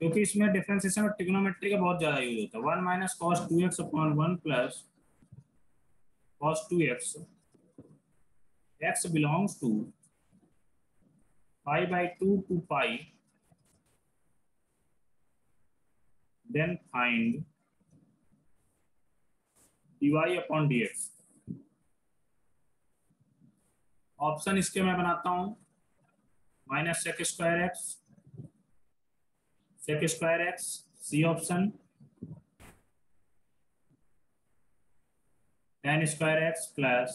क्योंकि इसमें डिफरेंशिएशन और ट्रिग्नोमेट्री का बहुत ज्यादा यूज होता है, 1 minus cos 2x upon 1 plus cos 2x, x belongs to pi by 2 to pi, then find dy upon dx। Option इसके मैं बनाता हूं, minus sec square x C option, tan square x plus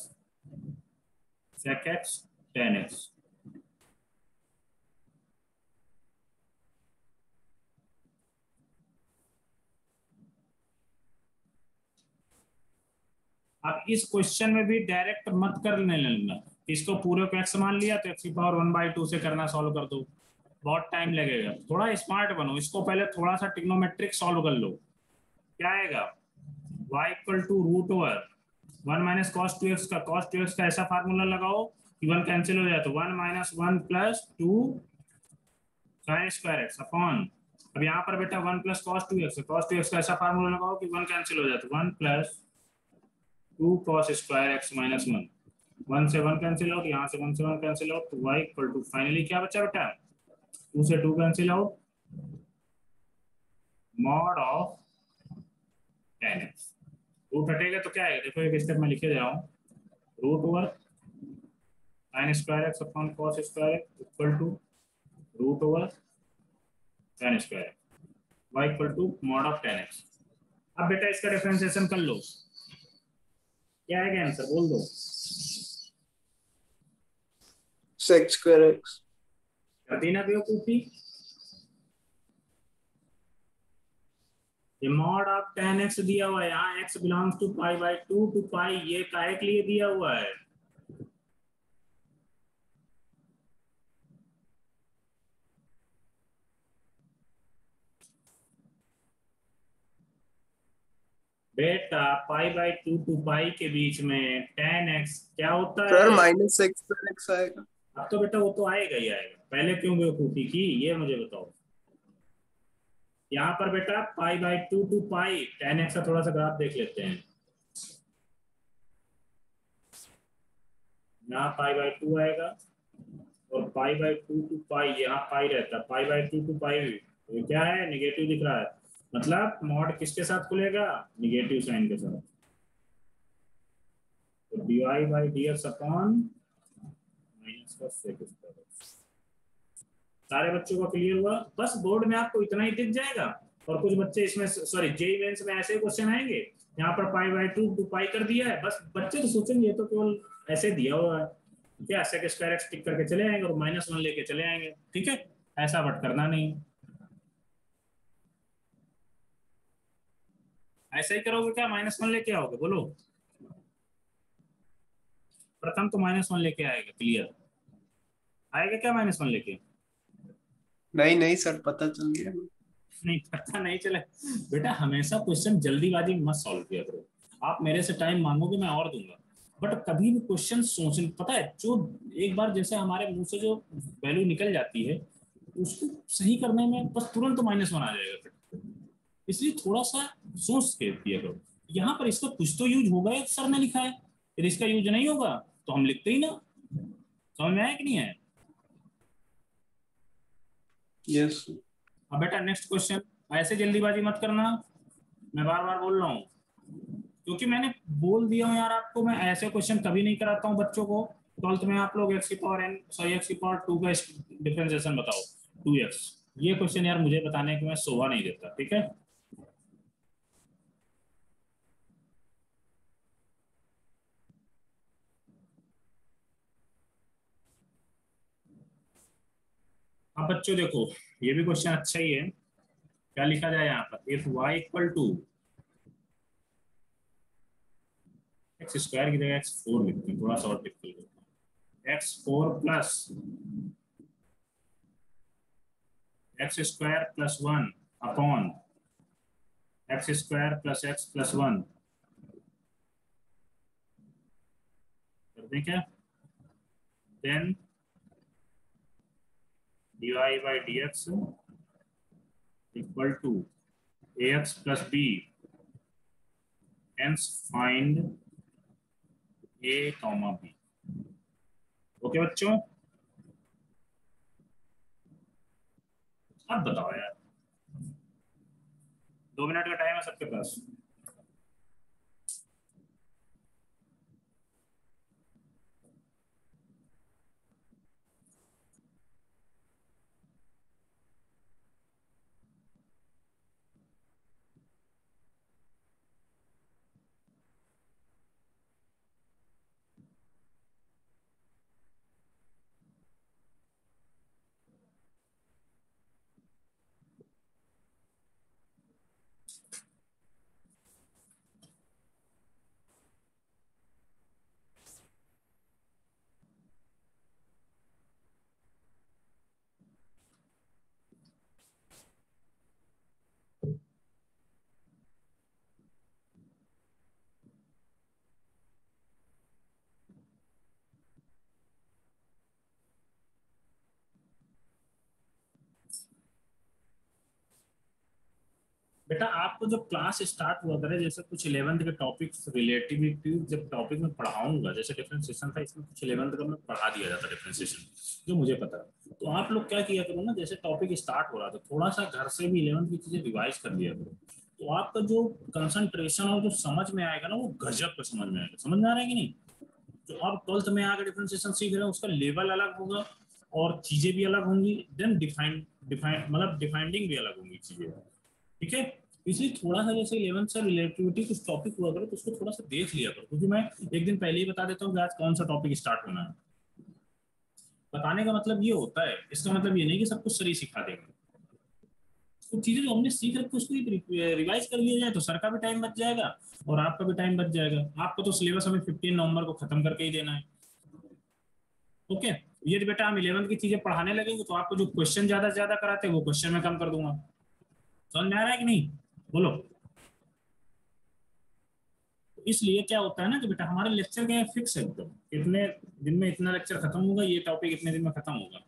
sec x tan x. अब इस question में भी direct मत करने लेना, इसको पूरे को x मान लिया तो x की पावर 1/2 से करना, सॉल्व कर दो, बहुत टाइम लगेगा। थोड़ा स्मार्ट बनो, इसको पहले थोड़ा सा ट्रिग्नोमेट्रिक सॉल्व कर लो। क्या आएगा, y equal to root over 1 minus cos 2x का, कॉस 2x का ऐसा फार्मूला लगाओ कि 1 कैंसिल हो जाए, तो 1 minus 1 plus 2 sine square x upon, अब यहाँ पर बेटा 1 plus cos 2x, cos 2x का ऐसा फार्मूला लगाओ कि 1 कैंसिल हो जाए, तो 1 plus 2 cos square x minus 1, 1 से 1 कैंसिल आउट, यहाँ से 1 से 1 कैंसिल आउट, तो y इक्वल टू फाइनली क्या बचा बेटा, 2 से 2 cancel out, mod of tan x। Root हटेगा तो क्या आएगा, देखो एक स्टेप में लिखे जा रहा हूँ, root over sin square x upon cos square x equal to root over tan square x, y equal to mod of tan x। अब बेटा इसका डिफरेंशिएशन कर लो, क्या है आंसर बोल दो। सेक स्क्वायर एक्स कर दी ना बेवकूफी, ये मॉड ऑफ tan x दिया हुआ है, यहाँ x belongs to pi by 2 to pi, ये काहे के लिए दिया हुआ है, बेटा पाई बाई 2 टू पाई के बीच में tan x क्या होता है, sir minus sec square x आएगा। अब तो बेटा वो तो आएगा ही आएगा, पहले क्यों बेवकूफी की ये मुझे बताओ। यहाँ पर बेटा pi by 2 to pi tan x का थोड़ा सा ग्राफ देख लेते हैं, यहाँ पाई बाई 2 आएगा और पाई बाई 2 टू पाई, यहाँ पाई रहता है, पाई बाई 2 टू पाई ये क्या है, निगेटिव दिख रहा है, मतलब मॉड किसके साथ खुलेगा, निगेटिव साइन के साथ, तो dy by dx upon minus का सेक स्क्वायर एक्स। सारे बच्चों का क्लियर हुआ, बस बोर्ड में आपको इतना ही दिख जाएगा, और कुछ बच्चे इसमें सॉरी जेईई मेंस में ऐसे क्वेश्चन आएंगे, यहाँ पर पाई बाई 2 टू पाई कर दिया है, बस बच्चे तो सोचेंगे ये तो केवल ऐसे दिया हुआ है, क्या सेक स्क्वायर एक्स टिक करके चले आएंगे और -1 लेके चले आएंगे। ठीक है, ऐसा बट करना नहीं, ऐसा ही करोगे क्या, -1 लेके आओगे, बोलो प्रथम तो -1 लेके आएगा, क्लियर आएगा क्या -1 लेके, नहीं सर पता चल गया। नहीं पता नहीं चले बेटा, हमेशा क्वेश्चन जल्दीबाजी में मत सॉल्व किया करो, आप मेरे से टाइम मांगोगे मैं और दूंगा, बट कभी भी क्वेश्चन सोचने, पता है जो एक बार जैसे हमारे मुंह से जो वैल्यू निकल जाती है उसको सही करने में बस तुरंत -1 आ जाएगा, इसलिए थोड़ा सा सोच के दिया करो। यहाँ पर इसका कुछ तो यूज होगा, सर ने लिखा है, फिर इसका यूज नहीं होगा तो हम लिखते ही ना, समझ में आया कि नहीं है। यस अब बेटा नेक्स्ट क्वेश्चन, ऐसे जल्दीबाजी मत करना, मैं बार बार बोल रहा हूँ, क्योंकि मैंने बोल दिया हूँ यार आपको, मैं ऐसे क्वेश्चन कभी नहीं कराता हूँ बच्चों को। 12th में आप लोग x की पावर 2 का डिफरेंशिएशन बताओ, 2x ये क्वेश्चन यार मुझे बताने के मैं शोभा नहीं देता, ठीक है। अब बच्चों देखो, ये भी क्वेश्चन अच्छा ही है। क्या लिखा जाए यहाँ पर, if y equal to x square की जगह x4 लिखते हैं, थोड़ा सा और टिपिकल करते हैं। x4 plus x square plus 1 upon x square plus x plus 1 कर दें क्या, then dy by dx equal to ax plus b, hence find a comma b। Okay बच्चों, अब बताओ यार, 2 मिनट का टाइम है सबके पास। बेटा आपको जब क्लास स्टार्ट हुआ करे, जैसे कुछ 11th के टॉपिक्स रिलेटिविटी जब टॉपिक में पढ़ाऊंगा, जैसे डिफरेंशिएशन था, इसमें कुछ 11th का मैं पढ़ा दिया जाता डिफरेंशिएशन, जो मुझे पता है। तो आप लोग क्या किया करो ना, जैसे टॉपिक स्टार्ट हो रहा था, थोड़ा सा घर से भी 11th की चीजें रिवाइज कर लिया करो, तो आपका जो कंसंट्रेशन और जो समझ में आएगा ना, वो गजब का समझ में आएगा। समझ में आ रहा है कि नहीं? जो आप 12th में आकर डिफरेंशिएशन सीख रहे हैं, उसका लेवल अलग होगा और चीजें भी अलग होंगी, देन डिफाइन डिफाइन मतलब डिफाइंडिंग भी अलग होंगी चीजें, ठीक है। इसलिए थोड़ा सा जैसे 11th से रिलेटिविटी कुछ टॉपिक हुआ करो, तो उसको थोड़ा सा देख लिया करो, क्योंकि मैं एक दिन पहले ही बता देता हूँ कि आज कौन सा टॉपिक स्टार्ट होना है। बताने का मतलब ये होता है, इसका मतलब ये नहीं कि सब कुछ सर ही सिखा देंगे। कुछ चीजें जो हमने सीख रखी उसको रिवाइज कर लिया जाए तो सर का भी टाइम बच जाएगा और आपका भी टाइम बच जाएगा। आपको तो सिलेबस हमें 15 नवंबर को खत्म करके ही देना है। ओके, ये बेटा हम 11th की चीजें पढ़ाने लगेंगे तो आपको जो क्वेश्चन ज्यादा से ज्यादा कराते हैं वो क्वेश्चन में कम कर दूंगा। समझ में आ रहा है कि नहीं? बोलो। इसलिए क्या होता है ना कि बेटा हमारे लेक्चर क्या है, फिक्स है एकदम, कितने दिन में इतना लेक्चर खत्म होगा, ये टॉपिक इतने दिन में खत्म होगा।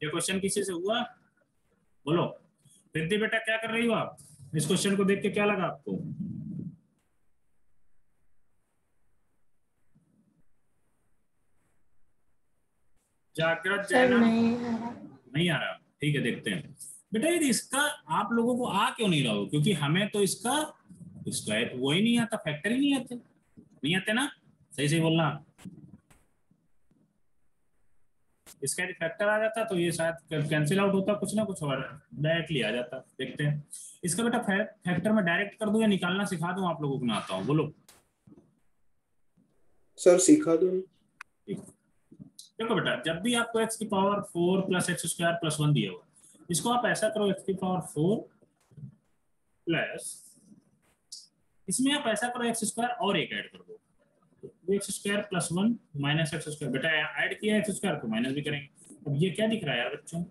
ये क्वेश्चन किसी से हुआ? बोलो। रिद्धि बेटा क्या कर रही हो आप? इस क्वेश्चन को देख के क्या लगा आपको? जागृत सर जैना नहीं आ रहा। नहीं आ रहा? ठीक है, देखते हैं बेटा। ये इसका आप लोगों को आ क्यों नहीं रहा हो? क्योंकि हमें तो इसका इसका वो ही नहीं आता, फैक्टर ही नहीं आते, नहीं आते ना? सही सही बोलना। इसका यदि फैक्टर आ जाता तो ये शायद कैंसिल आउट होता, कुछ ना कुछ और डायरेक्टली आ जाता। देखते हैं इसका बेटा फैक्टर में डायरेक्ट कर दूं या निकालना सिखा दूं? आप लोगों को मैं आता हूँ, बोलो। सर सिखा दो। देखो बेटा, जब भी आपको x की power 4 plus x square plus 1 दिया हुआ, इसको आप ऐसा करो, x की पावर 4 प्लस, इसमें आप ऐसा करो एक्स स्क्वायर और एक ऐड कर दो, तो x square plus 1 minus x square. बेटा ऐड किया एक्स स्क्वायर तो माइनस भी करेंगे। अब ये क्या दिख रहा है यार बच्चों?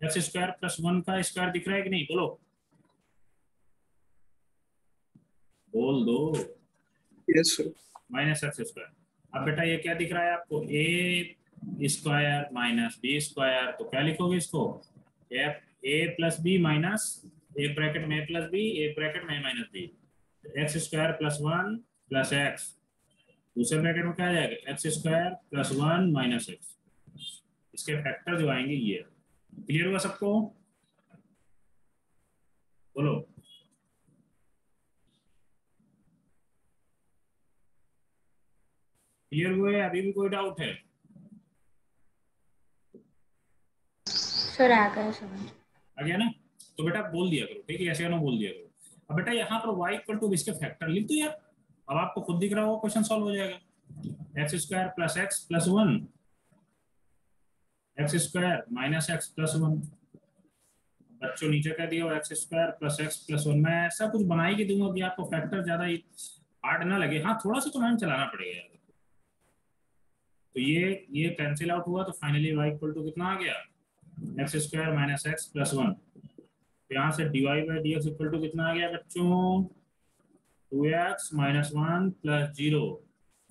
एक्स स्क्वायर प्लस 1 का स्क्वायर दिख रहा है कि नहीं? बोलो, बोल दो। Yes sir. Minus x square. अब बेटा ये क्या दिख रहा है आपको? A square minus B square. तो क्या लिखोगे इसको? F A plus B minus, एक ब्रैकेट में ए प्लस बी, एक ब्रैकेट में minus B, x square plus 1 plus x, दूसरे ब्रैकेट में क्या आ जाएगा? X square plus 1 minus x. इसके फैक्टर जो आएंगे ये। क्लियर हुआ सबको? बोलो। क्लियर हुए? अभी भी कोई डाउट है? सर आ गया समझ। आ गया ना? तो बेटा बोल दिया करो, ठीक है, ऐसे ना बोल दिया करो। अब बेटा यहाँ पर y इक्वल टू इसके फैक्टर लिख दो यार, अब आपको खुद दिख रहा होगा क्वेश्चन सॉल्व हो जाएगा। X square plus x plus one, x square minus x plus one. बच्चों नीचे कह दिया x square plus x plus one. मैं ऐसा कुछ बना ही दूंगा कि आपको फैक्टर ज्यादा हार्ड ना लगे। हाँ थोड़ा सा तो मैंने चलाना पड़ेगा यार। तो ये कैंसिल आउट हुआ, तो फाइनली y इक्वल टू कितना आ गया, x square minus x plus one. यहाँ से dy by D x equal to कितना आ गया बच्चों, 2x minus one plus zero,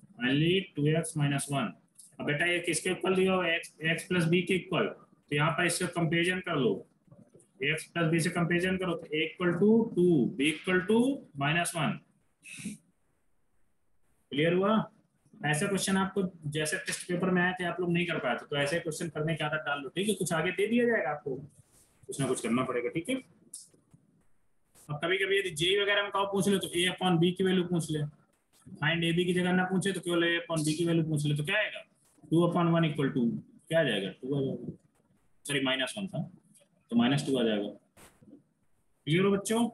finally 2x minus one. अब बेटा ये किसके इक्वल दिया हुआ है, x प्लस बी के इक्वल। तो यहाँ पर इससे कंपेरिजन कर लो, x प्लस बी से कंपेरिजन करो तो a equal to 2, b equal to minus one. Clear हुआ? ऐसे क्वेश्चन आपको जैसे टेस्ट पेपर में आए थे आप लोग नहीं कर पाए थे, तो ऐसे क्वेश्चन करने की आदत डाल लो, ठीक है? कुछ आगे दे दिया जाएगा आपको, कुछ ना कुछ करना पड़ेगा, ठीक है? अब कभी कभी यदि जे वगैरह में कहो पूछ ले तो a अपॉन बी की वैल्यू पूछ ले, फाइंड ए बी की जगह ना पूछे तो केवल a अपॉन बी की वैल्यू पूछ ले, तो क्या आएगा, 2 अपॉन 1 इक्वल टू क्या आ जाएगा, 2 आ जाएगा, सॉरी माइनस 1 था तो माइनस 2 आ जाएगा। क्लियर हो बच्चों?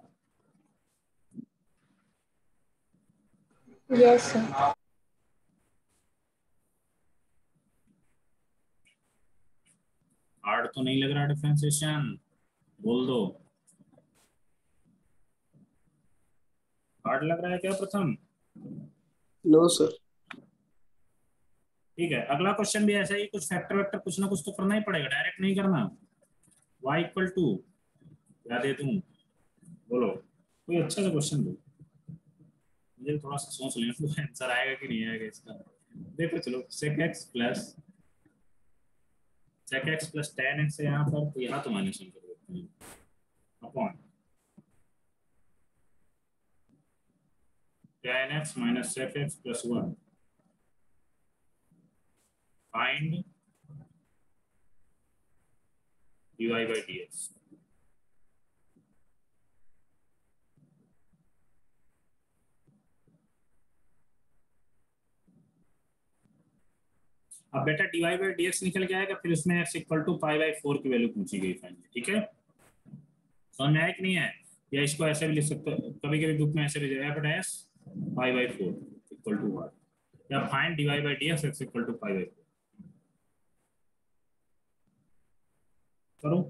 Yes sir. हार्ड तो नहीं लग रहा डिफरेंशिएशन? बोल दो, हार्ड लग रहा है क्या प्रथम? No sir. ठीक है, अगला क्वेश्चन भी ऐसा ही, कुछ फैक्टर वेक्टर कुछ ना कुछ तो करना ही पड़ेगा, डायरेक्ट नहीं करना। y इक्वल टू क्या दे दूं, बोलो कोई अच्छा सा क्वेश्चन दो, मुझे थोड़ा सा सोच लेना तो आंसर आएगा कि नहीं आएगा इसका। देखो चलो sec x plus tan x है यहाँ पर, तो यहाँ तो माइनस कर देते हैं upon tan x minus sec x plus one, find dy by dx। अब बेटा dy बाई dx निकल के आएगा, फिर उसमें x equal to pi by 4 की वैल्यू पूछी गई फाइनली, ठीक है? समझ में आया कि नहीं है? या इसको ऐसे भी लिख सकते हो, कभी कभी बुक में ऐसे भी F dash pi by 4 equal to one, या find dy by dx x equal to pi by 4 करो।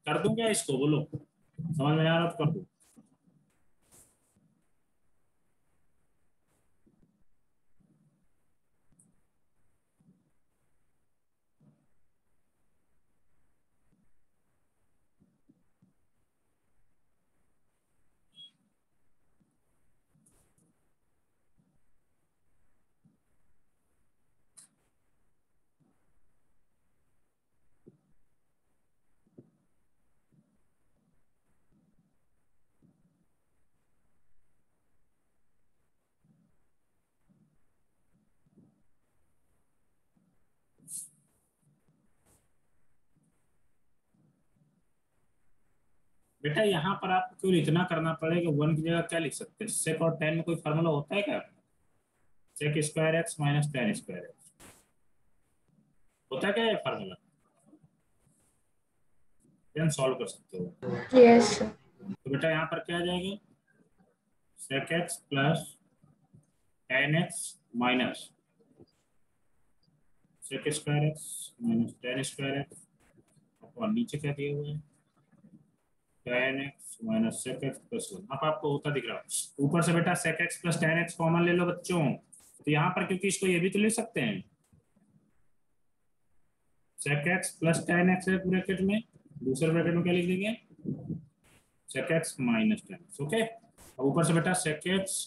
कर दूं क्या इसको, बोलो समझ में आ रहा तो कर दूं। बेटा यहाँ पर आपको केवल इतना करना पड़ेगा, 1 की जगह क्या लिख सकते हैं, सेक और tan में कोई फार्मूला होता है क्या, sec square x minus tan square x, होता है क्या ये फार्मूला? देन सॉल्व कर सकते हो। Yes sir. तो बेटा यहाँ पर क्या आ जाएगा, sec x plus tan x minus sec square x minus tan square x, और नीचे क्या दिया हुआ है, tan x minus sec x plus one. अब आपको होता दिख रहा है, ऊपर से बेटा sec x plus tan x common ले लो बच्चों, तो यहाँ पर क्योंकि इसको ये भी तो ले सकते हैं, sec x plus tan x है ब्रैकेट में, दूसरे ब्रैकेट में क्या लिख देंगे, sec x minus tan x, okay? अब ऊपर से बेटा sec x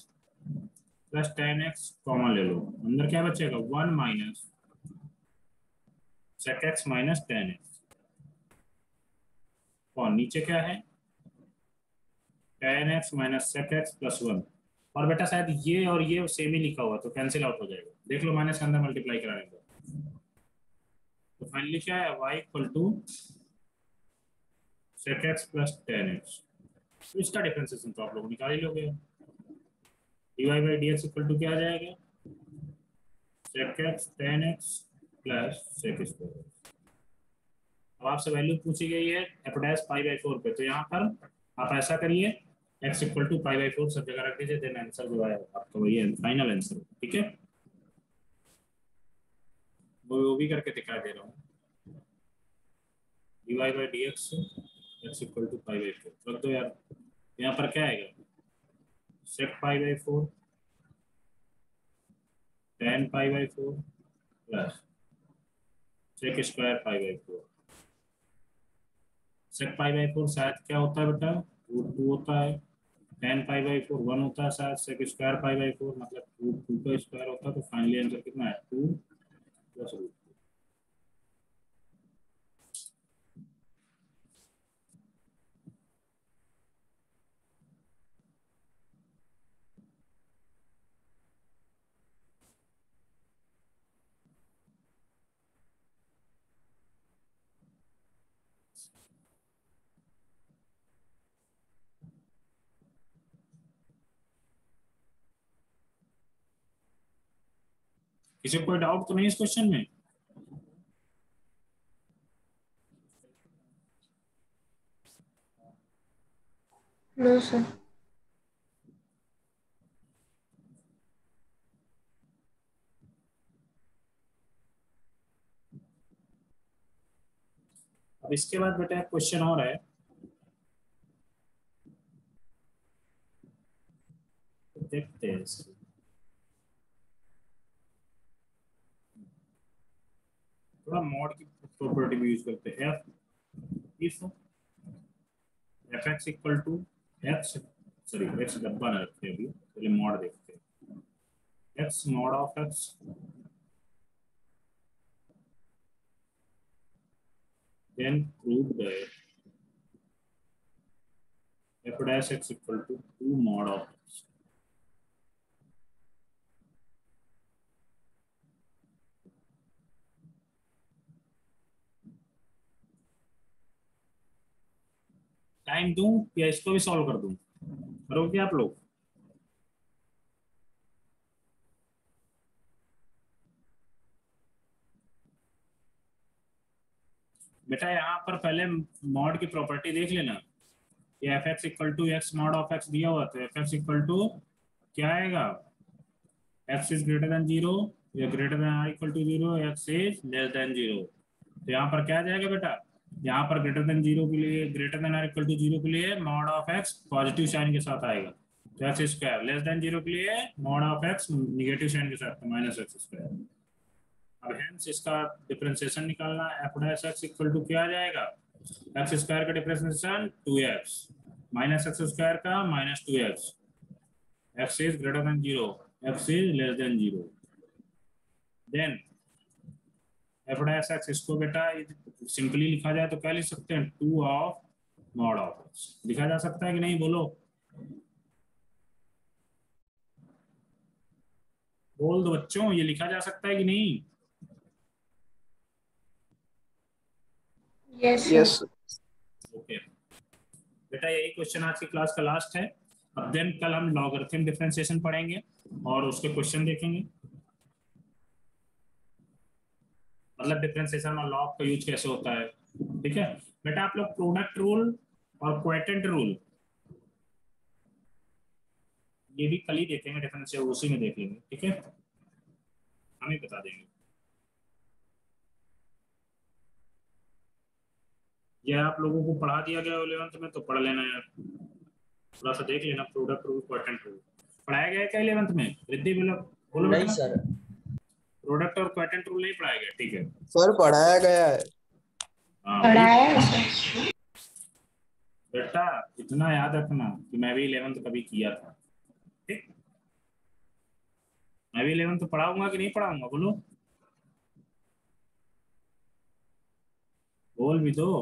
plus tan x common ले लो, अंदर क्या बचेगा, 1 minus sec x minus tan x, और नीचे क्या है, tan x minus sec x plus 1। और बेटा शायद ये और ये सेम ही लिखा हुआ तो कैंसिल आउट हो जाएगा, देख लो माइनस के अंदर मल्टीप्लाई कराने को। तो फाइनली क्या है, y equal to sec x plus tan x। तो इसका डिफरेंशिएशन तो आप लोग निकाल ही लोगे। dy by dx equal to क्या आ जाएगा, sec x tan x plus sec square. अब आपसे वैल्यू पूछी गई है f डैश पाई बाई 4 पे, तो यहाँ पर आप ऐसा करिए x equal to pi by 4 सब जगह रख दीजिए, देन आंसर जो है आपका वही है फाइनल आंसर। ठीक है, वो भी करके दिखा दे रहा हूँ। dy by dx x equal to pi by 4 रख दो यार। यहाँ पर क्या आएगा, sec pi by 4 tan pi by 4 plus sec square pi by 4। sec pi by 4 शायद क्या होता है बेटा, √2 होता है। tan पाई बाई 4 1 होता है शायद। sec स्क्वायर पाई बाई 4 मतलब √2 का स्क्वायर होता है। तो फाइनली आंसर कितना है, 2 प्लस √2। किसी को कोई डाउट तो नहीं इस क्वेश्चन में? No sir. अब इसके बाद बेटा एक क्वेश्चन और है, देखते हैं इसको। थोड़ा मॉड की प्रॉपर्टी भी यूज करते हैं। If F x equal to x, sorry x डब्बा ना रखते हैं अभी, पहले मॉड देखते हैं। X mod of x then prove that f dash x equal to 2 mod of x। Time दूं या इसको भी सॉल्व कर दूं, करोगे आप लोग? बेटा यहाँ पर पहले मॉड की प्रॉपर्टी देख लेना। ये F x equal to x mod of x दिया हुआ, तो एफ एक्स इक्वल टू क्या आएगा, एक्स इज ग्रेटर देन 0 या greater than or equal to 0, x is less than 0। तो यहाँ पर क्या आ जाएगा बेटा, यहाँ पर ग्रेटर देन 0 के लिए, greater than or equal to 0 के लिए mod of x positive sign के साथ आएगा, तो एक्स स्क्वायर। लेस देन 0 के लिए mod of x negative sign के साथ, माइनस एक्स स्क्वायर। अब हेंस इसका डिफरेंशिएशन निकालना, F dash x equal to क्या आ जाएगा, एक्स स्क्वायर का differentiation 2x minus x square का minus 2x, x is greater than 0, x is less than 0। Then F dash x, इसको बेटा सिंपली लिखा जाए तो क्या लिख सकते हैं, 2 ऑफ मॉड ऑफ एक्स लिखा जा सकता है कि नहीं, बोलो बोल दो बच्चों, ये लिखा जा सकता है कि नहीं? यस ओके बेटा, यही क्वेश्चन आज की क्लास का लास्ट है। अब देन कल हम लॉगरिथम डिफरेंशिएशन पढ़ेंगे और उसके क्वेश्चन देखेंगे, मतलब डिफरेंशिएशन और लॉग का यूज कैसे होता है। ठीक है बेटा, आप लोग प्रोडक्ट रूल और क्वोटिएंट रूल ये भी कल ही देखेंगे, डिफरेंशिएशन उसी में देख लेंगे। ठीक है, हम ही बता देंगे। ये आप लोगों को पढ़ा दिया गया 11th में, तो पढ़ लेना यार, थोड़ा सा देख लेना। प्रोडक्ट रूल क्वोटिएंट रूल पढ़ाया गया है क्या 11th में? रिद्धि बोलो नहीं सर। प्रोडक्ट और क्वोटिएंट रूल नहीं पढ़ाया गया? ठीक है सर, पढ़ाया गया है। हाँ पढ़ाया है सर। बेटा इतना याद रखना कि मैं भी 11th कभी किया था। ठीक, मैं भी 11th पढ़ाऊंगा कि नहीं पढ़ाऊंगा, बोलो, बोल भी दो।